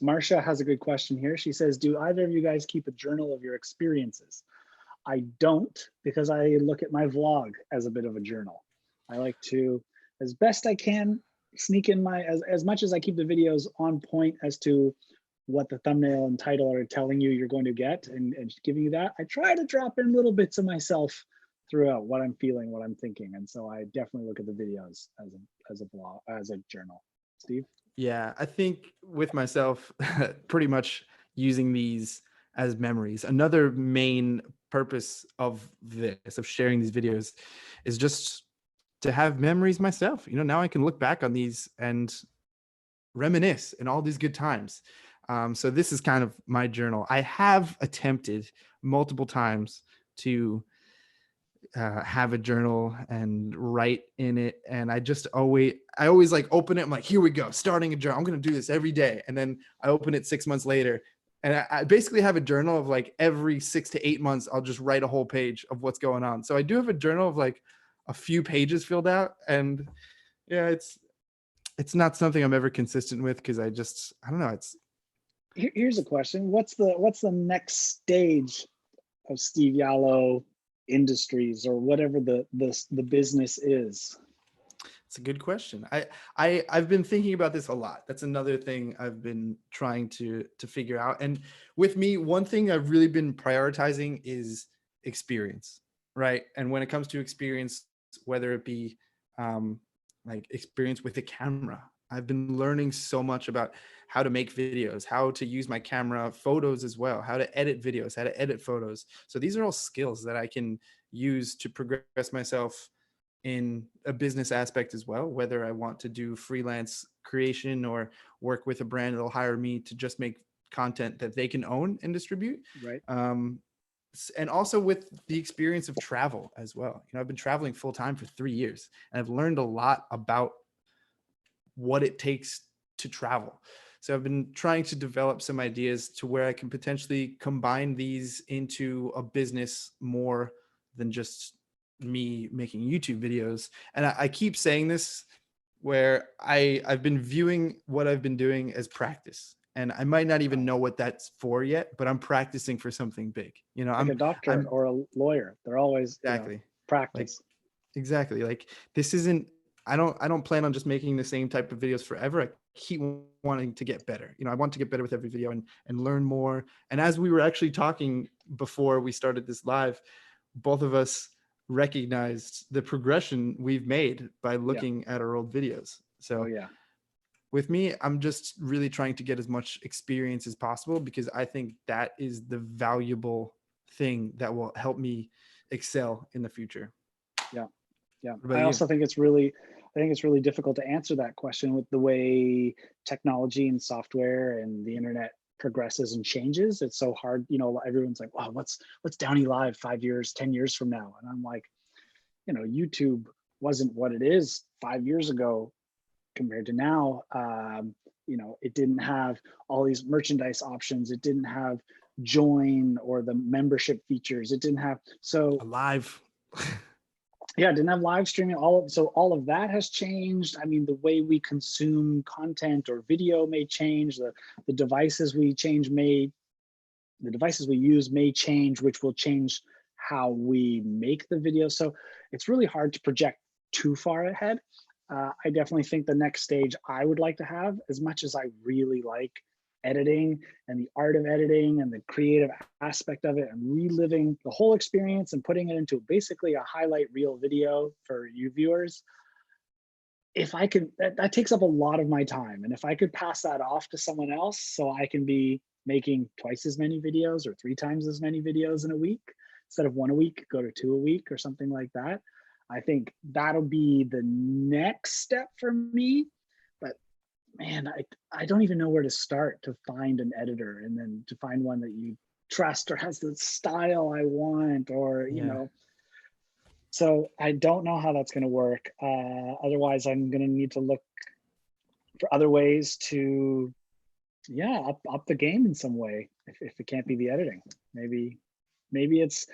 Marsha has a good question here. She says, do either of you guys keep a journal of your experiences? I don't, because I look at my vlog as a bit of a journal. I like to, as best I can, sneak in as much as I keep the videos on point as to what the thumbnail and title are telling you you're going to get, and giving you that, I try to drop in little bits of myself throughout, what I'm feeling, what I'm thinking. And so I definitely look at the videos as a blog, as a journal. Steve?
Yeah, I think with myself, pretty much using these as memories. Another main purpose of this, of sharing these videos, is just to have memories myself. You know, now I can look back on these and reminisce in all these good times. So this is kind of my journal. I have attempted multiple times to have a journal and write in it, and I always like open it. I'm like, here we go, starting a journal. I'm gonna do this every day, and then I open it 6 months later, and I basically have a journal of like every 6 to 8 months I'll just write a whole page of what's going on. So I do have a journal of like a few pages filled out, and yeah, it's not something I'm ever consistent with, because I don't know.
Here's a question. What's the next stage of Steve Yalo Industries, or whatever the business is?
It's a good question. I've been thinking about this a lot. That's another thing I've been trying to figure out. And with me, one thing I've really been prioritizing is experience, right? And when it comes to experience, whether it be like experience with a camera, I've been learning so much about how to make videos, how to use my camera, photos as well, how to edit videos, how to edit photos. So these are all skills that I can use to progress myself in a business aspect as well, whether I want to do freelance creation or work with a brand that'll hire me to just make content that they can own and distribute.
Right.
and also with the experience of travel as well. I've been traveling full time for 3 years, and I've learned a lot about what it takes to travel. So I've been trying to develop some ideas to where I can potentially combine these into a business more than just me making YouTube videos. And I keep saying this, where I've been viewing what I've been doing as practice. And I might not even know what that's for yet, but I'm practicing for something big.
Like a doctor
I'm
or a lawyer, they're always,
exactly like
practice.
exactly like this isn't, I don't plan on just making the same type of videos forever. I keep wanting to get better. I want to get better with every video and learn more. And as we were actually talking before we started this live, both of us recognized the progression we've made by looking at our old videos.
Oh
So
yeah.
with me, I'm just really trying to get as much experience as possible, because I think that is the valuable thing that will help me excel in the future.
Yeah. Yeah.
What about
I
you?
also think it's really difficult to answer that question with the way technology and software and the internet progresses and changes. It's so hard. Everyone's like, wow, what's DownieLive 5 years, 10 years from now? And I'm like, YouTube wasn't what it is 5 years ago compared to now. It didn't have all these merchandise options. It didn't have join or the membership features. It didn't have, so
Alive.
yeah, it didn't have live streaming. All of that has changed. I mean, the way we consume content or video may change. The devices we use may change, which will change how we make the video. So it's really hard to project too far ahead. I definitely think the next stage I would like to have, as much as I really like editing and the art of editing and the creative aspect of it, and reliving the whole experience and putting it into basically a highlight reel video for you viewers. If I could, that takes up a lot of my time. And if I could pass that off to someone else so I can be making twice as many videos or 3 times as many videos in a week, instead of 1 a week, go to 2 a week or something like that, I think that'll be the next step for me. But man, I don't even know where to start to find an editor, and then to find one that you trust or has the style I want, or
Yeah.
So I don't know how that's going to work. Otherwise, I'm going to need to look for other ways to, up the game in some way. If it can't be the editing, maybe it's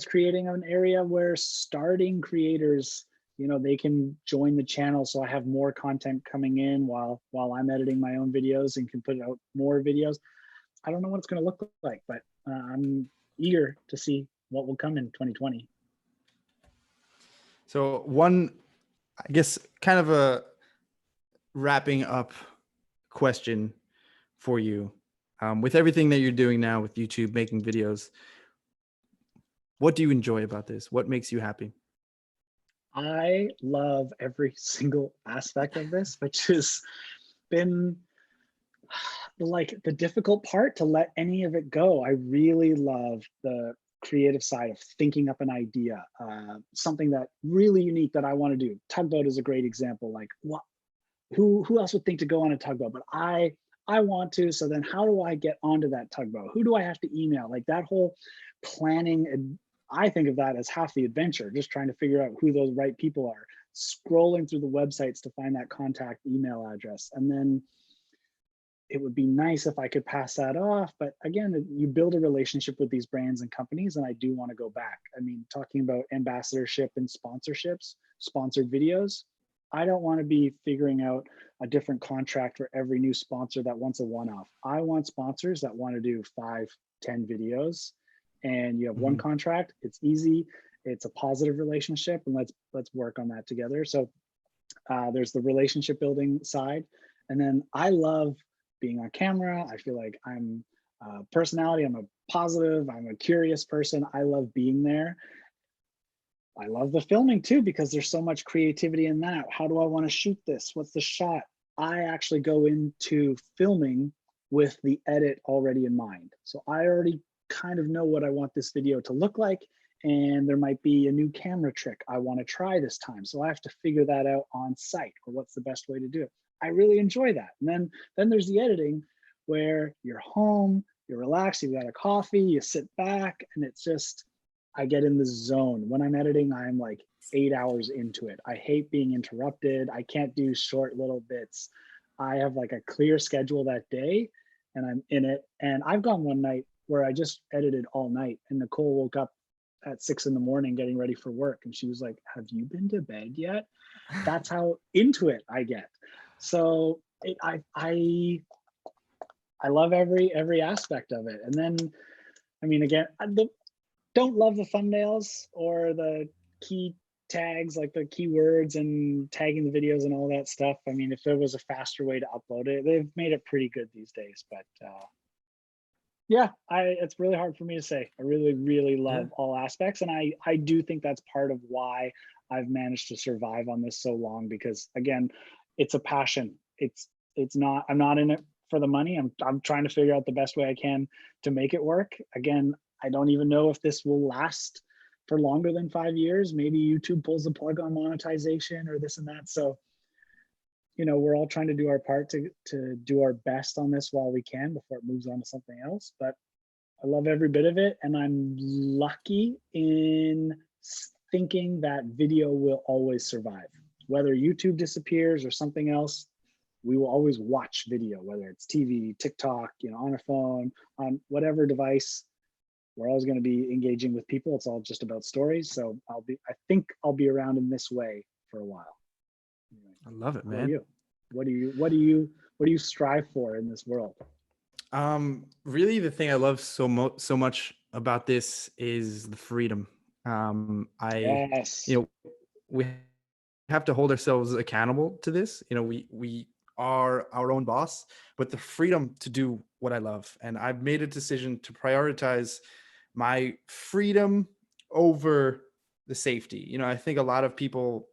creating an area where starting creators, they can join the channel, so I have more content coming in while I'm editing my own videos and can put out more videos. I don't know what it's going to look like, but I'm eager to see what will come in 2020.
So one, I guess, kind of a wrapping up question for you. With everything that you're doing now with YouTube, making videos, what do you enjoy about this? What makes you happy?
I love every single aspect of this, which has been like the difficult part, to let any of it go. I really love the creative side of thinking up an idea, something that really unique that I want to do. Tugboat is a great example. Like, what? Who else would think to go on a tugboat? But I want to. So then, how do I get onto that tugboat? Who do I have to email? Like that whole planning. And I think of that as half the adventure, just trying to figure out who those right people are, scrolling through the websites to find that contact email address. And then it would be nice if I could pass that off. But again, you build a relationship with these brands and companies, and I do want to go back. I mean, talking about ambassadorship and sponsorships, sponsored videos, I don't want to be figuring out a different contract for every new sponsor that wants a one-off. I want sponsors that want to do 5, 10 videos, and you have one contract. It's easy. It's a positive relationship, and let's work on that together. So there's the relationship building side. And then I love being on camera. I feel like I'm a personality. I'm a positive, I'm a curious person. I love being there. I love the filming too, because there's so much creativity in that. How do I want to shoot this? What's the shot? I actually go into filming with the edit already in mind. So I already kind of know what I want this video to look like. And there might be a new camera trick I want to try this time. So I have to figure that out on site, or what's the best way to do it. I really enjoy that. And then there's the editing, where you're home, you're relaxed, you've got a coffee, you sit back, and it's just, I get in the zone. When I'm editing, I'm like 8 hours into it. I hate being interrupted. I can't do short little bits. I have like a clear schedule that day and I'm in it. And I've gone one night where I just edited all night and Nicole woke up at 6 in the morning getting ready for work. And she was like, have you been to bed yet? That's how into it I get. So I love every aspect of it. And then, I mean, again, don't love the thumbnails or the key tags, like the keywords and tagging the videos and all that stuff. I mean, if there was a faster way to upload it, they've made it pretty good these days. But yeah, it's really hard for me to say. I really love all aspects, and I do think that's part of why I've managed to survive on this so long, because again, it's a passion. It's not, I'm not in it for the money. I'm trying to figure out the best way I can to make it work. Again, I don't even know if this will last for longer than 5 years. Maybe YouTube pulls the plug on monetization or this and that. So, you know, we're all trying to do our part to do our best on this while we can before it moves on to something else. But I love every bit of it. And I'm lucky in thinking that video will always survive. Whether YouTube disappears or something else, we will always watch video, whether it's TV, TikTok, you know, on a phone, on whatever device. We're always going to be engaging with people. It's all just about stories. So I think I'll be around in this way for a while.
I love it,
How
man.
about you? What do you strive for in this world?
Really the thing I love so much about this is the freedom.
Yes.
You know, we have to hold ourselves accountable to this. You know, we are our own boss, but the freedom to do what I love. And I've made a decision to prioritize my freedom over the safety. You know, I think a lot of people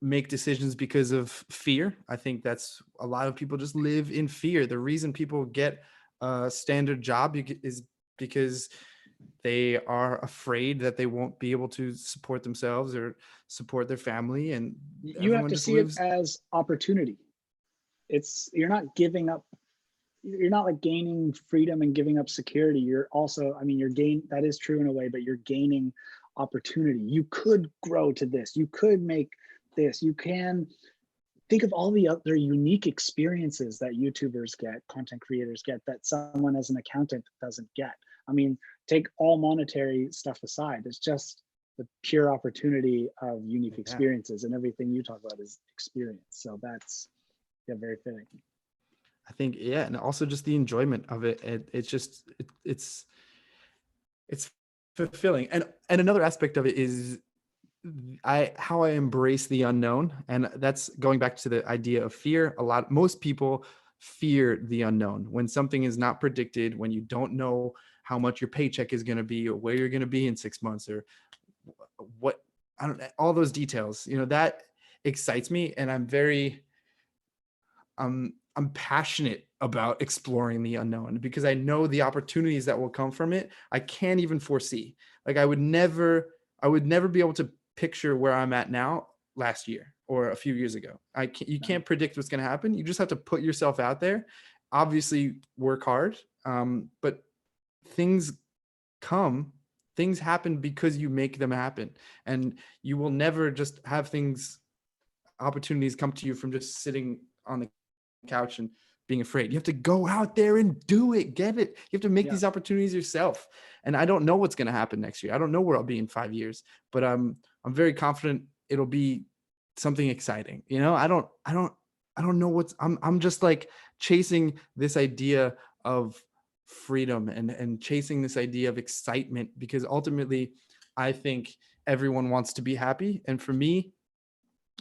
make decisions because of fear. I think that's a lot of people just live in fear. The reason people get a standard job is because they are afraid that they won't be able to support themselves or support their family, and
You have
everyone
to
just
see it
lives.
as opportunity. You're not giving up, you're not like gaining freedom and giving up security. You're also, I mean, that is true in a way, but you're gaining opportunity. You could grow to this. You could make this. You can think of all the other unique experiences that YouTubers get, content creators get, that someone as an accountant doesn't get. I mean, take all monetary stuff aside. It's just the pure opportunity of unique experiences, and everything you talk about is experience. So that's, yeah, very fitting.
I think, yeah, and also just the enjoyment of it. It's fulfilling. And another aspect of it is how I embrace the unknown. And that's going back to the idea of fear. Most people fear the unknown. When something is not predicted, when you don't know how much your paycheck is going to be or where you're going to be in 6 months or what, I don't, all those details, you know, that excites me. And I'm passionate about exploring the unknown because I know the opportunities that will come from it. I can't even foresee. Like I would never be able to picture where I'm at now last year or a few years ago. You can't predict what's going to happen. You just have to put yourself out there. Obviously work hard. But things happen because you make them happen, and you will never just have opportunities come to you from just sitting on the couch and being afraid. You have to go out there and do it, get it. You have to make these opportunities yourself. And I don't know what's going to happen next year. I don't know where I'll be in 5 years, but I'm very confident it'll be something exciting. You know, I don't know I'm just like chasing this idea of freedom and chasing this idea of excitement, because ultimately I think everyone wants to be happy. And for me,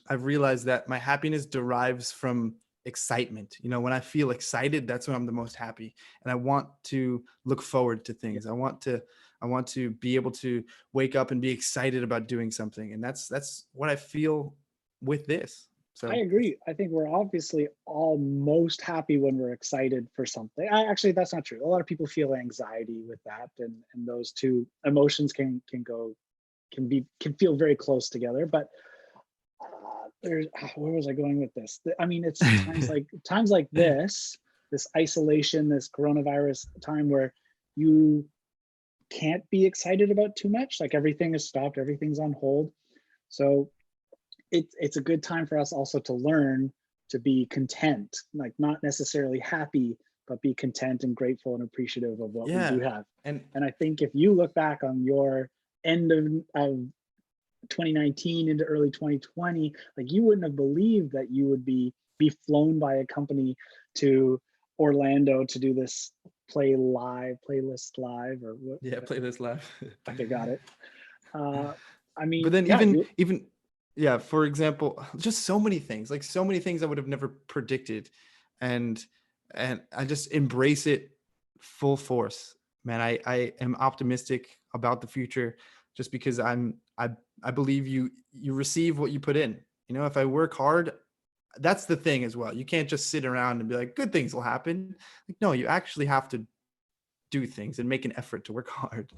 I've realized that my happiness derives from excitement. You know, when I feel excited, that's when I'm the most happy. And I want to look forward to things. I want to be able to wake up and be excited about doing something. And that's what I feel with this. So
I agree. I think we're obviously all most happy when we're excited for something. Actually, that's not true. A lot of people feel anxiety with that, and those two emotions can feel very close together. But where was I going with this? I mean, it's times like this this isolation, this coronavirus time where you can't be excited about too much. Like everything is stopped, everything's on hold. So it's a good time for us also to learn to be content, like not necessarily happy, but be content and grateful and appreciative of what we do have.
And
I think if you look back on your end of 2019 into early 2020, like you wouldn't have believed that you would be flown by a company to Orlando to do this playlist live or what?
yeah, playlist live.
I think I got it. I mean,
But then
yeah,
even yeah, for example, just so many things, like so many things I would have never predicted. And I just embrace it full force, man. I am optimistic about the future just because I believe you receive what you put in. You know, if I work hard, that's the thing as well. You can't just sit around and be like, good things will happen. Like, no, you actually have to do things and make an effort to work hard.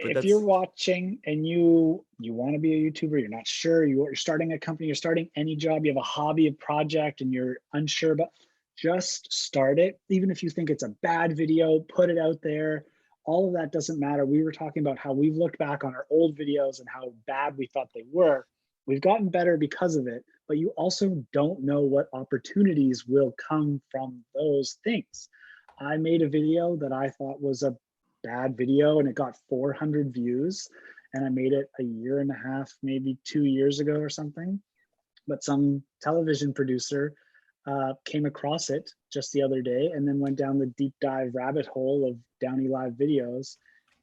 But
if you're
that's
watching and you want to be a YouTuber, you're not sure, you're starting a company, you're starting any job, you have a hobby, a project, and you're unsure about, just start it. Even if you think it's a bad video, put it out there. All of that doesn't matter. We were talking about how we've looked back on our old videos and how bad we thought they were. We've gotten better because of it, but you also don't know what opportunities will come from those things. I made a video that I thought was a bad video and it got 400 views, and I made it a year and a half, maybe 2 years ago or something. But some television producer came across it just the other day and then went down the deep dive rabbit hole of DownieLive videos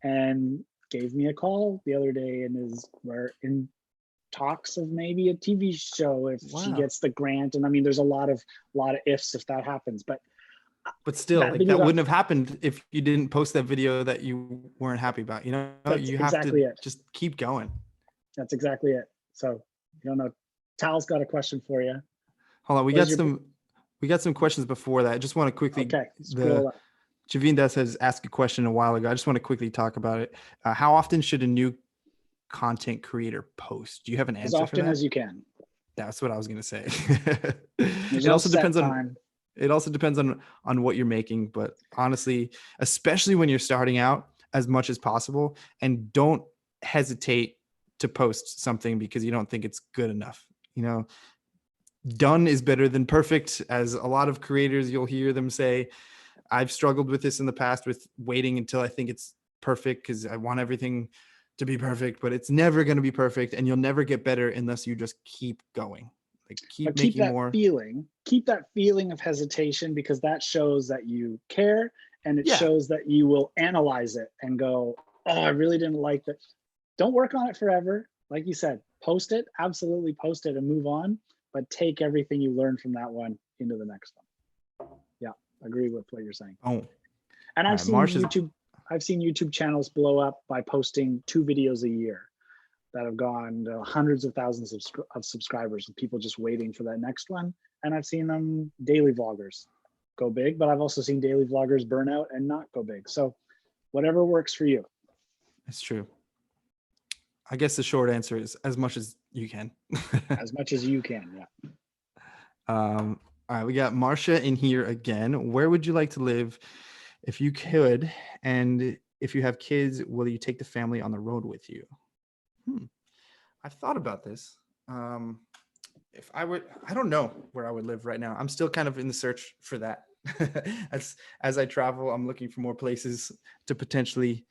and gave me a call the other day, and we're in talks of maybe a TV show if she gets the grant. And I mean, there's a lot of ifs if that happens, but
still,
that
like
video
that wouldn't have happened if you didn't post that video that you weren't happy about. You know,
that's
you have
exactly
to
it.
just keep going.
That's exactly it. So I don't know. Tal's got a question for you.
Hold on, we got some questions before that. I just want to quickly.
Okay, scroll up.
Javindas has asked a question a while ago. I just want to quickly talk about it. How often should a new content creator post? Do you have an answer for that?
As often as you can.
That's what I was going to say.
There's
It
no
also depends
time.
it also depends on what you're making, but honestly, especially when you're starting out, as much as possible, and don't hesitate to post something because you don't think it's good enough. You know, done is better than perfect, as a lot of creators, you'll hear them say. I've struggled with this in the past, with waiting until I think it's perfect because I want everything to be perfect, but it's never going to be perfect, and you'll never get better unless you just keep going. Like keep making more.
Keep that feeling of hesitation, because that shows that you care, and it shows that you will analyze it and go, oh, I really didn't like that. Don't work on it forever. Like you said, post it, absolutely post it and move on, but take everything you learned from that one into the next one. Yeah, agree with what you're saying.
Oh,
and I've seen YouTube channels blow up by posting 2 videos a year that have gone to hundreds of thousands of subscribers, and people just waiting for that next one. And I've seen them daily vloggers go big, but I've also seen daily vloggers burn out and not go big. So whatever works for you.
It's true. I guess the short answer is as much as you can.
As much as you can, yeah.
All right, we got Marcia in here again. Where would you like to live if you could? And if you have kids, will you take the family on the road with you? I've thought about this. If I would, I don't know where I would live right now. I'm still kind of in the search for that. As I travel, I'm looking for more places to potentially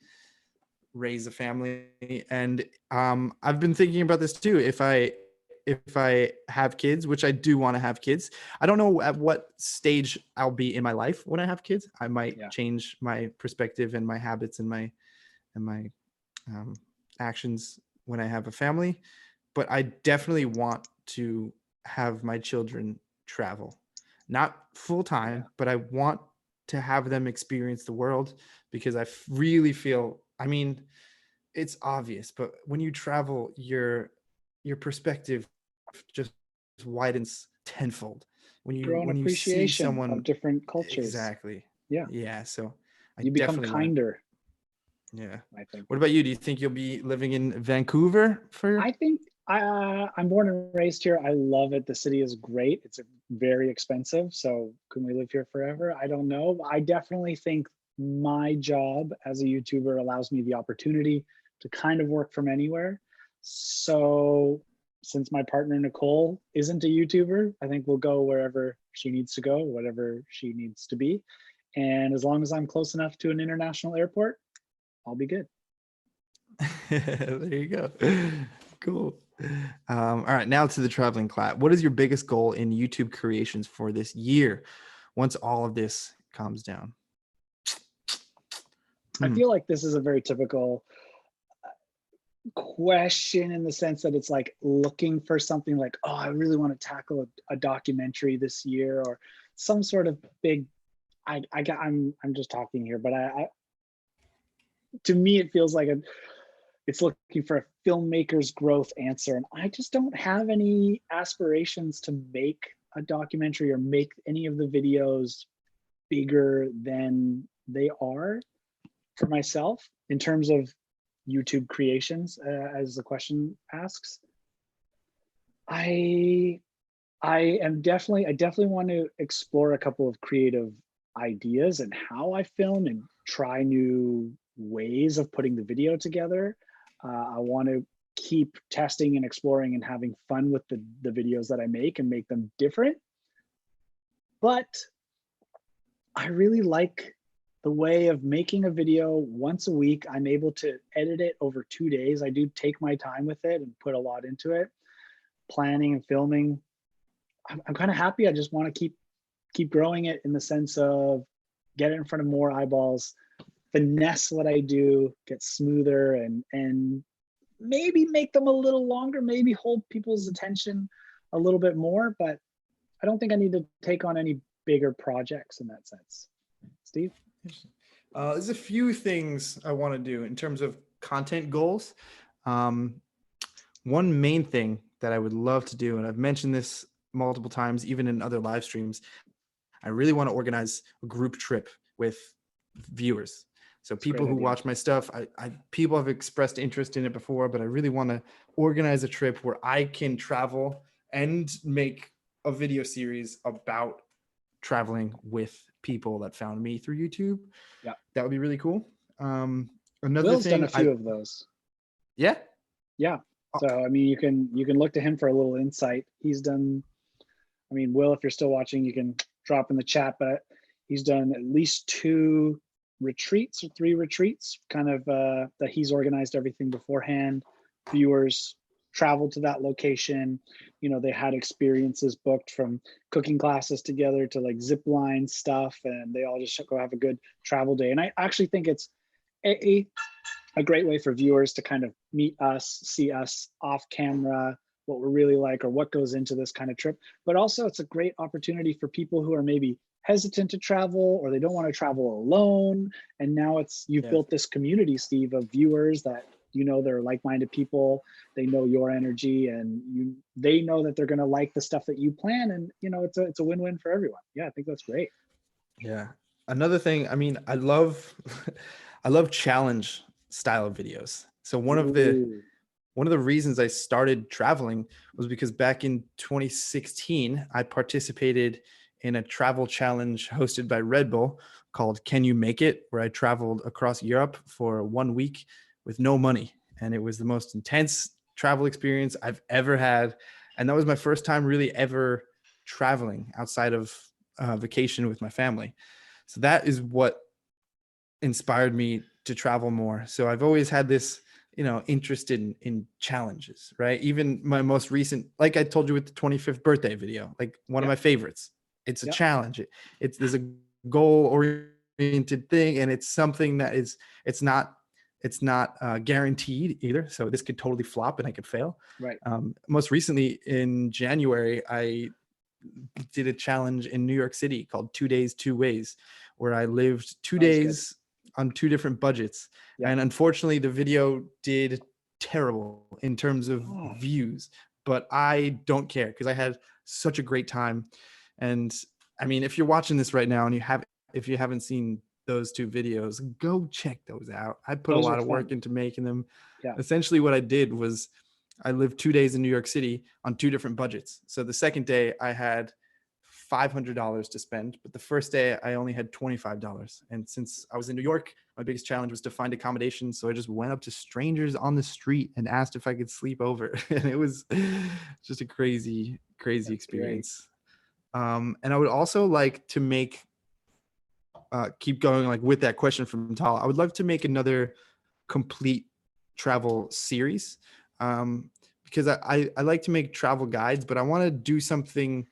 raise a family. And I've been thinking about this too. If I have kids, which I do want to have kids, I don't know at what stage I'll be in my life when I have kids. I might change my perspective and my habits and my actions when I have a family, but I definitely want to have my children travel, not full time, but I want to have them experience the world, because I really feel, I mean, it's obvious, but when you travel, your perspective just widens tenfold when you see someone
of different cultures.
Exactly. Yeah. So
you become kinder.
Yeah.
I think.
What about you? Do you think you'll be living in Vancouver for?
I think I'm born and raised here. I love it. The city is great. It's very expensive. So can we live here forever? I don't know. I definitely think my job as a YouTuber allows me the opportunity to kind of work from anywhere. So since my partner Nicole isn't a YouTuber, I think we'll go wherever she needs to go, whatever she needs to be. And as long as I'm close enough to an international airport, I'll be good.
There you go. Cool. All right, now to the traveling class. What is your biggest goal in YouTube creations for this year once all of this calms down?
I feel like this is a very typical question in the sense that it's like looking for something like, oh, I really want to tackle a documentary this year or some sort of big. I'm just talking here, but to me it feels like it's looking for a filmmaker's growth answer, and I just don't have any aspirations to make a documentary or make any of the videos bigger than they are for myself in terms of YouTube creations, as the question asks. I definitely want to explore a couple of creative ideas and how I film and try new ways of putting the video together. I want to keep testing and exploring and having fun with the videos that I make and make them different. But I really like the way of making a video once a week. I'm able to edit it over 2 days. I do take my time with it and put a lot into it, planning and filming. I'm kind of happy. I just want to keep growing it in the sense of get it in front of more eyeballs, finesse what I do, get smoother, and maybe make them a little longer, maybe hold people's attention a little bit more. But I don't think I need to take on any bigger projects in that sense. Steve?
There's a few things I want to do in terms of content goals. One main thing that I would love to do, and I've mentioned this multiple times, even in other live streams, I really want to organize a group trip with viewers. So people who watch my stuff, people have expressed interest in it before, but I really want to organize a trip where I can travel and make a video series about traveling with people that found me through YouTube.
Yeah,
that would be really cool. Another
Will's
thing,
done a few of those.
Yeah.
So I mean, you can look to him for a little insight. He's done. I mean, Will, if you're still watching, you can drop in the chat, but he's done at least 2 retreats or 3 retreats, kind of that he's organized everything beforehand. Viewers traveled to that location. You know, they had experiences booked from cooking classes together to like zip line stuff, and they all just go have a good travel day. And I actually think it's a great way for viewers to kind of meet us, see us off camera, what we're really like, or what goes into this kind of trip. But also it's a great opportunity for people who are maybe hesitant to travel or they don't want to travel alone. And now you've built this community, Steve, of viewers that, you know, they're like-minded people. They know your energy, and they know that they're going to like the stuff that you plan. And, you know, it's a win-win for everyone. Yeah, I think that's great.
Yeah. Another thing, I mean, I love challenge style of videos. So one of the reasons I started traveling was because back in 2016, I participated in a travel challenge hosted by Red Bull called Can You Make It, where I traveled across Europe for 1 week with no money. And it was the most intense travel experience I've ever had. And that was my first time really ever traveling outside of vacation with my family. So that is what inspired me to travel more. So I've always had this, you know, interest in challenges, right? Even my most recent, like I told you with the 25th birthday video, like one of my favorites. It's a challenge. There's a goal oriented thing, and it's something that it's not guaranteed either. So this could totally flop and I could fail.
Right.
Most recently in January, I did a challenge in New York City called 2 Days, 2 Ways, where I lived 2 days on 2 different budgets. And unfortunately the video did terrible in terms of views, but I don't care because I had such a great time. And I mean, if you're watching this right now and if you haven't seen those 2 videos, go check those out. I put a lot of work into making them. Essentially what I did was I lived 2 days in New York City on 2 different budgets. So the second day I had $500 to spend, but the first day I only had $25. And since I was in New York, my biggest challenge was to find accommodation. So I just went up to strangers on the street and asked if I could sleep over. And it was just a crazy, crazy experience. And I would also like to make, keep going like with that question from Tal. I would love to make another complete travel series, because I like to make travel guides, but I want to do something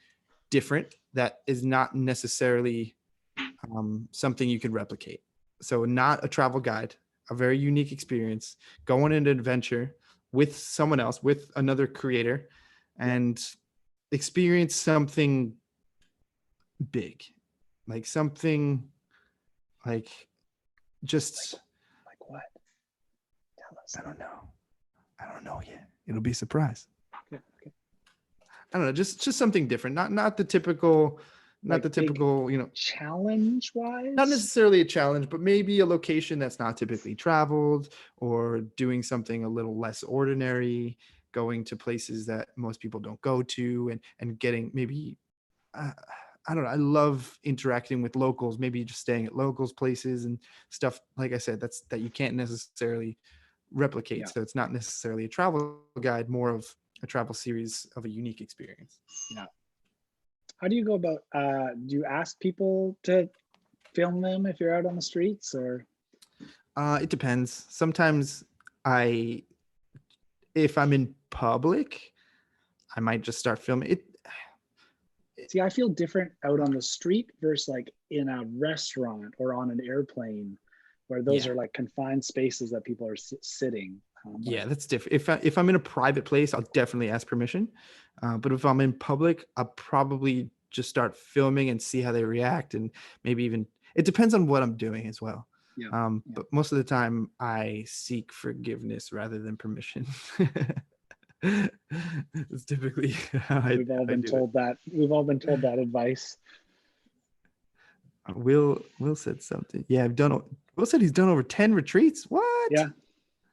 different that is not necessarily something you can replicate. So not a travel guide, a very unique experience, go on an adventure with someone else, with another creator, and experience something big, like something like just
Like what? Tell us.
I don't know yet. It'll be a surprise.
Okay.
I don't know, just something different, not the typical,
Like
the typical,
challenge wise.
not necessarily a challenge, but maybe a location that's not typically traveled, or doing something a little less ordinary, going to places that most people don't go to, and getting maybe, I don't know. I love interacting with locals, maybe just staying at locals places and stuff. Like I said, that you can't necessarily replicate.
Yeah.
So it's not necessarily a travel guide, more of a travel series of a unique experience.
Yeah. How do you go about, do you ask people to film them if you're out on the streets, or?
It depends. Sometimes if I'm in public, I might just start filming it.
See, I feel different out on the street versus like in a restaurant or on an airplane, where those are like confined spaces that people are sitting.
Yeah, that's different. If I'm in a private place, I'll definitely ask permission. But if I'm in public, I'll probably just start filming and see how they react, and maybe even, it depends on what I'm doing as well. But most of the time, I seek forgiveness rather than permission. It's typically how
We've all been told that. We've all been told that advice.
Will said something. Yeah, Will said he's done over 10 retreats. What?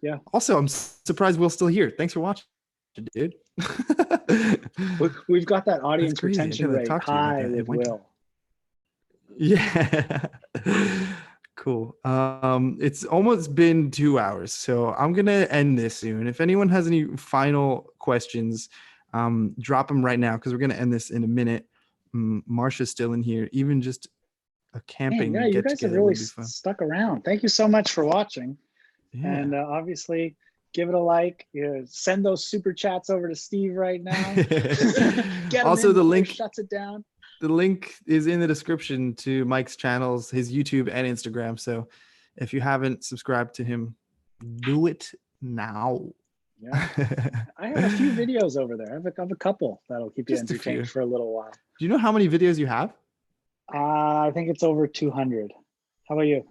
Yeah.
Also, I'm surprised Will's still here. Thanks for watching, dude.
We've got that audience retention rate high with Will.
Yeah. Cool. It's almost been 2 hours, so I'm gonna end this soon. If anyone has any final questions, drop them right now, because we're gonna end this in a minute. Marsha's still in here. Even just a camping
Man, yeah, you guys have really stuck around. Thank you so much for watching. Yeah. And obviously, give it a like. Send those super chats over to Steve right now.
Also, the link
shuts it down.
The link is in the description to Mike's channels, his YouTube and Instagram. So if you haven't subscribed to him, do it now.
Yeah, I have a few videos over there. I have a couple that'll keep you entertained for a little while.
Do you know how many videos you have?
I think it's over 200. How about you?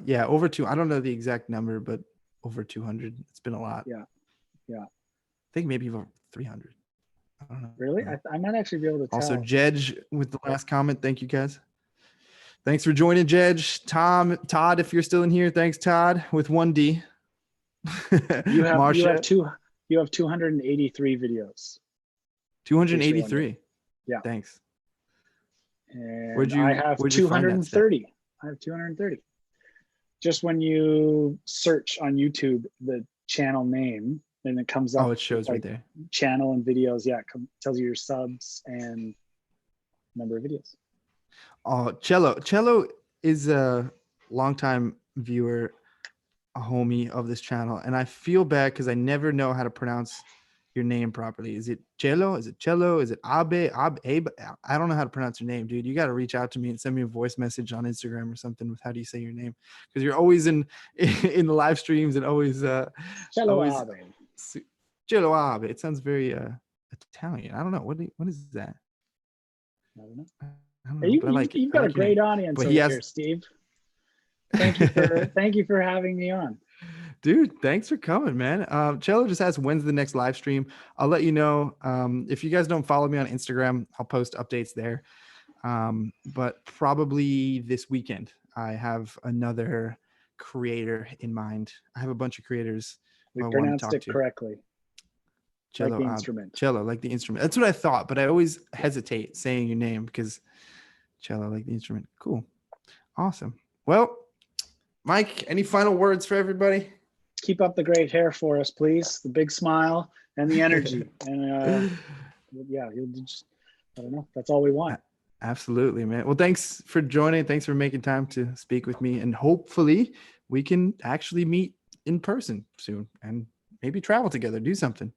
Yeah, over 2. I don't know the exact number, but over 200. It's been a lot.
Yeah.
I think maybe over 300. I don't know.
Really? I might actually be able to tell.
Also, Jedge with the last comment. Thank you, guys. Thanks for joining, Jedge. Todd, if you're still in here, thanks, Todd, with 1D.
You have 283 videos.
283.
Yeah.
Thanks.
And I have 230. I have 230. Just when you search on YouTube the channel name, then it comes up.
Oh, it shows right there.
Channel and videos. Yeah, it tells you your subs and number of videos.
Oh, Cello is a longtime viewer, a homie of this channel, and I feel bad because I never know how to pronounce your name properly. Is it Cello? Is it Cello? Is it Abe? Abe? I don't know how to pronounce your name, dude. You got to reach out to me and send me a voice message on Instagram or something with how do you say your name, because you're always in the live streams and always
Cello Abe.
Cello Abe. It sounds very Italian. I don't know. What is that?
I don't know.
You've
got a great audience over here, Steve. Thank you for having me on.
Dude, thanks for coming, man. Cello just asked when's the next live stream. I'll let you know. If you guys don't follow me on Instagram, I'll post updates there. But probably this weekend. I have another creator in mind. I have a bunch of creators
We
I want to
pronounced
talk
it
to.
correctly.
Cello,
like the instrument.
cello, like the instrument. That's what I thought, but I always hesitate saying your name because cello, like the instrument. Cool. Awesome. Well, Mike, any final words for everybody?
Keep up the great hair for us, please. The big smile and the energy. And yeah, you'll just, I don't know. That's all we want.
Absolutely, man. Well, thanks for joining. Thanks for making time to speak with me. And hopefully we can actually meet in person soon and maybe travel together, do something.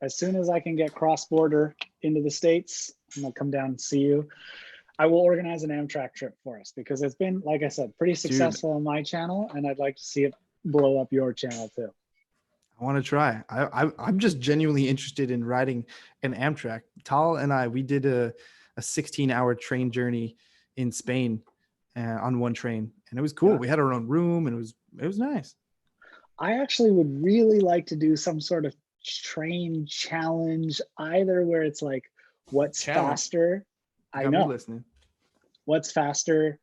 As soon as I can get cross-border into the States, I'm gonna come down and see you. I will organize an Amtrak trip for us because it's been, like I said, pretty successful on my channel, and I'd like to see it blow up your channel too.
I want to try. I'm just genuinely interested in riding an Amtrak. Tal and I, we did a 16-hour train journey in Spain on one train, and it was cool. Yeah. We had our own room, and it was nice.
I actually would really like to do some sort of train challenge, either where it's like, what's faster? I know.
Listening.
What's faster?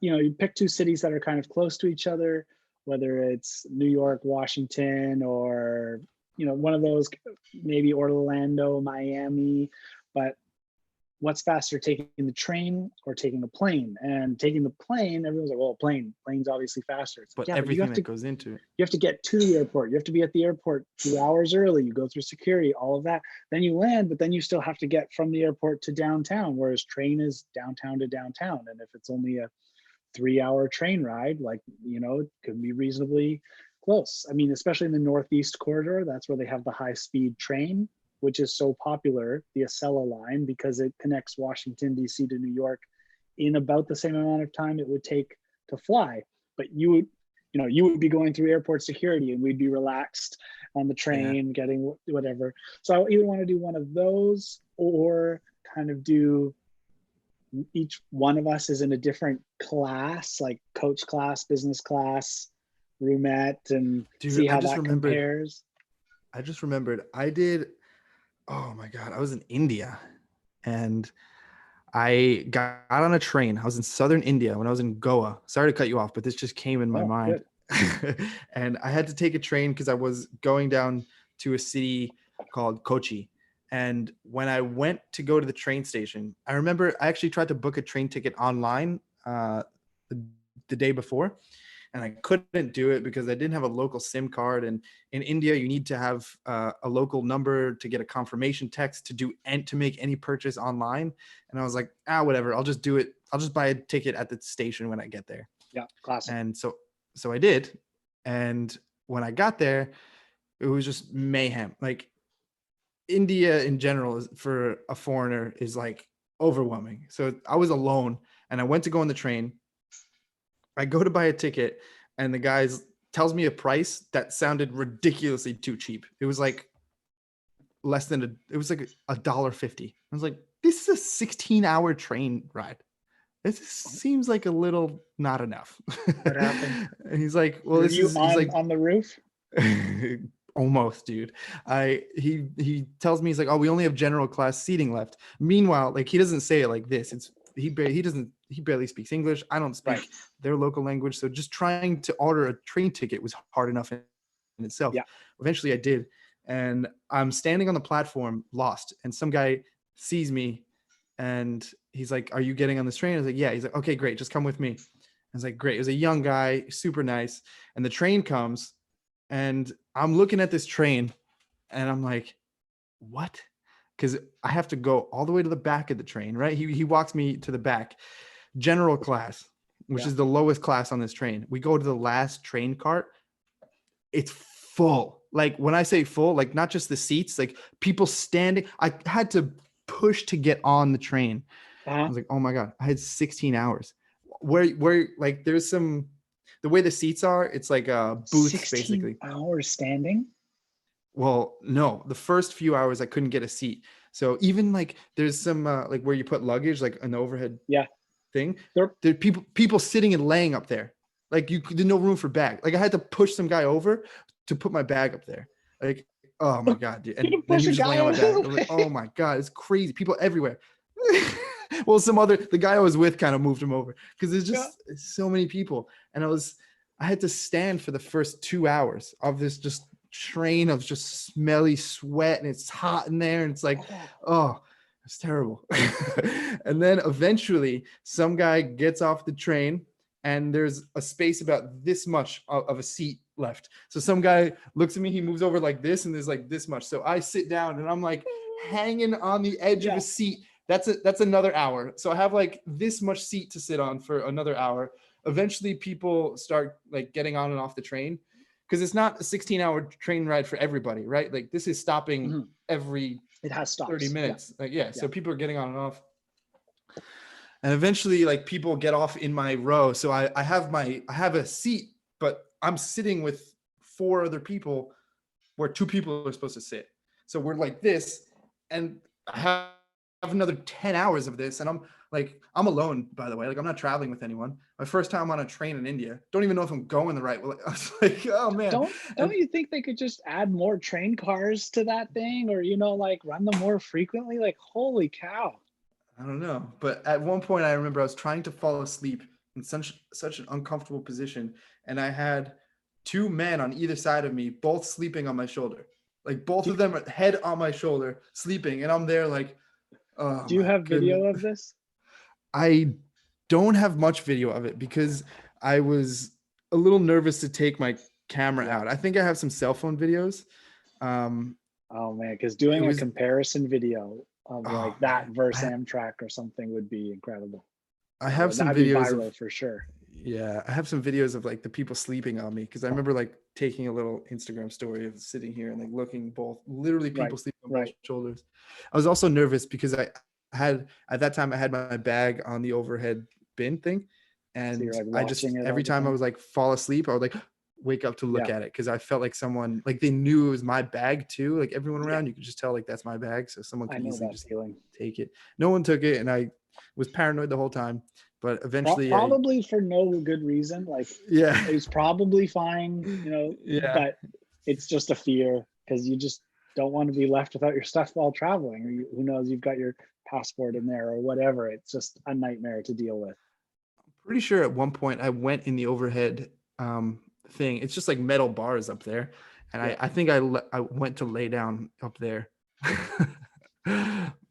You pick two cities that are kind of close to each other, whether it's New York, Washington, or one of those, maybe Orlando, Miami. But what's faster, taking the train or taking the plane? And taking the plane, everyone's like, well, plane's obviously faster.
But yeah, everything that goes into it.
You have to get to the airport. You have to be at the airport 2 hours early. You go through security, all of that. Then you land, but then you still have to get from the airport to downtown, whereas train is downtown to downtown. And if it's only a 3-hour train ride, it could be reasonably close. I mean, especially in the Northeast corridor, that's where they have the high-speed train, which is so popular, the Acela line, because it connects Washington, D.C. to New York in about the same amount of time it would take to fly. But you would be going through airport security, and we'd be relaxed on the train, getting whatever. So I either want to do one of those, or kind of do, each one of us is in a different class, like coach class, business class, roomette, and see how that compares.
I just remembered I did. Oh my God, I was in India, and I got on a train. I was in southern India when I was in Goa. Sorry to cut you off, but this just came in my mind. And I had to take a train because I was going down to a city called Kochi. And when I went to go to the train station, I remember I actually tried to book a train ticket online the day before. And I couldn't do it because I didn't have a local SIM card. And in India, you need to have a local number to get a confirmation text to make any purchase online. And I was like, whatever, I'll just do it. I'll just buy a ticket at the station when I get there.
Yeah, classic.
And so I did. And when I got there, it was just mayhem. Like, India in general for a foreigner is like overwhelming. So I was alone, and I went to go on the train. I go to buy a ticket, and the guy tells me a price that sounded ridiculously too cheap. It was like it was like $1.50. I was like, this is a 16-hour train ride. This seems like a little not enough.
What happened?
And he's like, well, he's like
on the roof.
Almost, dude. He tells me, he's like, oh, we only have general class seating left. Meanwhile, like, he doesn't say it like this. He barely speaks English. I don't speak their local language. So just trying to order a train ticket was hard enough in itself. Yeah. Eventually I did. And I'm standing on the platform lost. And some guy sees me and he's like, are you getting on this train? I was like, yeah. He's like, okay, great. Just come with me. I was like, great. It was a young guy, super nice. And the train comes, and I'm looking at this train, and I'm like, what? Because I have to go all the way to the back of the train, right? He walks me to the back. General class, which is the lowest class on this train. We go to the last train cart. It's full. Like, when I say full, like, not just the seats, like people standing. I had to push to get on the train. I was like, oh my God, I had 16 hours. Where like, there's some, the way the seats are, it's like a booth, 16 basically.
Hours standing?
Well, no, the first few hours I couldn't get a seat. So even like, there's some like where you put luggage, like an overhead thing. There are people sitting and laying up there. Like, there's no room for bag. Like, I had to push some guy over to put my bag up there. Like, oh my God, dude. And then he was just laying on my bag. I was like, oh my God, it's crazy. People everywhere. Well, the guy I was with kind of moved him over because there's just so many people. And I had to stand for the first 2 hours of this just train of just smelly sweat, and it's hot in there, and it's like, oh, it's terrible. And then eventually some guy gets off the train, and there's a space about this much of a seat left. So some guy looks at me, he moves over like this, and there's like this much. So I sit down, and I'm like hanging on the edge of a seat. That's another hour. So I have like this much seat to sit on for another hour. Eventually people start like getting on and off the train, because it's not a 16-hour train ride for everybody, right? Like this is stopping every
it has stops.
30 minutes. So people are getting on and off. And eventually like people get off in my row. So I have a seat, but I'm sitting with 4 other people where 2 people are supposed to sit. So we're like this, and I have another 10 hours of this, and I'm alone, by the way. Like I'm not traveling with anyone. My first time on a train in India. Don't even know if I'm going the right way. I was like, oh man.
Don't you think they could just add more train cars to that thing, or like run them more frequently? Like holy cow.
I don't know. But at one point I remember I was trying to fall asleep in such an uncomfortable position, and I had 2 men on either side of me, both sleeping on my shoulder. Like both of them are head on my shoulder, sleeping, and I'm there like, oh.
Do you have video of this?
I don't have much video of it because I was a little nervous to take my camera out. I think I have some cell phone videos.
Oh man, because doing a comparison video of like that versus Amtrak or something would be incredible.
I have some videos
viral for sure.
Yeah, I have some videos of like the people sleeping on me, because I remember like taking a little Instagram story of sitting here and like looking literally people sleeping on my shoulders. I was also nervous because I had at that time I had my bag on the overhead bin thing, and
so
I just every time I was like fall asleep, I would like wake up to look at it, because I felt like someone, like they knew it was my bag too. Like everyone around, you could just tell like that's my bag, so someone could easily just take it. No one took it, and I was paranoid the whole time. But eventually,
probably for no good reason. Like, it was probably fine, but it's just a fear, because you just don't want to be left without your stuff while traveling. Or who knows, you've got your passport in there or whatever. It's just a nightmare to deal with.
I'm pretty sure at one point I went in the overhead thing. It's just like metal bars up there, and I think I went to lay down up there.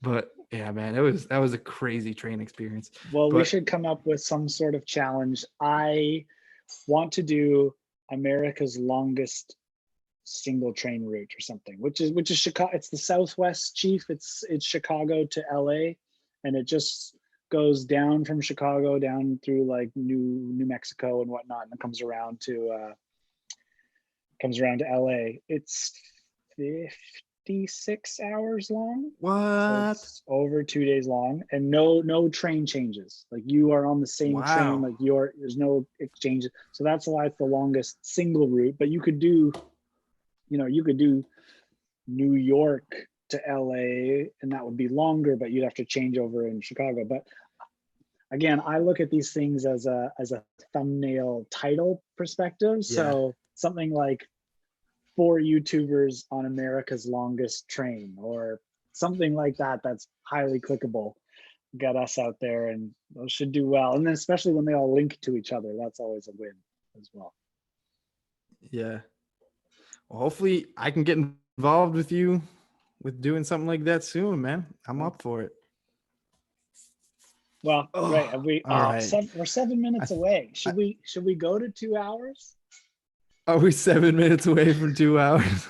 But yeah, man, that was a crazy train experience.
Well, we should come up with some sort of challenge. I want to do America's longest single train route or something, which is Chicago. It's the Southwest, Chief. It's Chicago to LA, and it just goes down from Chicago down through like New Mexico and whatnot, and it comes around to LA. It's 56 hours long.
What?
So it's over 2 days long, and no train changes. Like you are on the same train. Like there's no exchanges. So that's why it's the longest single route. But you could do New York to LA, and that would be longer, but you'd have to change over in Chicago. But again, I look at these things as a thumbnail title perspective. So something like 4 YouTubers on America's longest train, or something like that, that's highly clickable, get us out there, and those should do well. And then especially when they all link to each other, that's always a win as well.
Yeah. Well, hopefully I can get involved with you with doing something like that soon, man. I'm up for it.
Well, great. We're 7 minutes away. Should we go to 2 hours?
Are we 7 minutes away from 2 hours?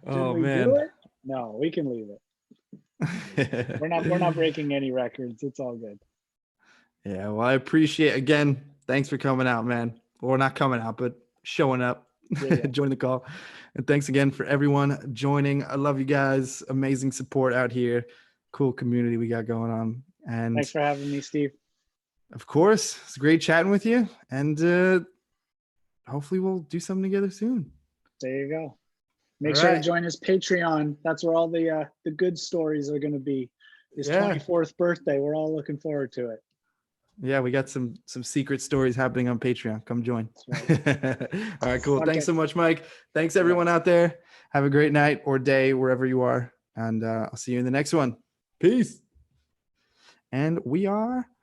Oh man.
Do it? No, we can leave it. We're not breaking any records. It's all good.
Yeah, well, I appreciate, again, thanks for coming out, man. Or not coming out, but showing up. Join the call. And thanks again for everyone joining. I love you guys. Amazing support out here. Cool community we got going on. And
thanks for having me, Steve.
Of course. It's great chatting with you. And hopefully we'll do something together soon.
There you go. Make sure to join his Patreon. That's where all the good stories are going to be. His 24th birthday. We're all looking forward to it.
Yeah, we got some secret stories happening on Patreon. Come join. Right. All right, cool. Okay. Thanks so much, Mike. Thanks everyone out there. Have a great night or day wherever you are. And I'll see you in the next one. Peace. And we are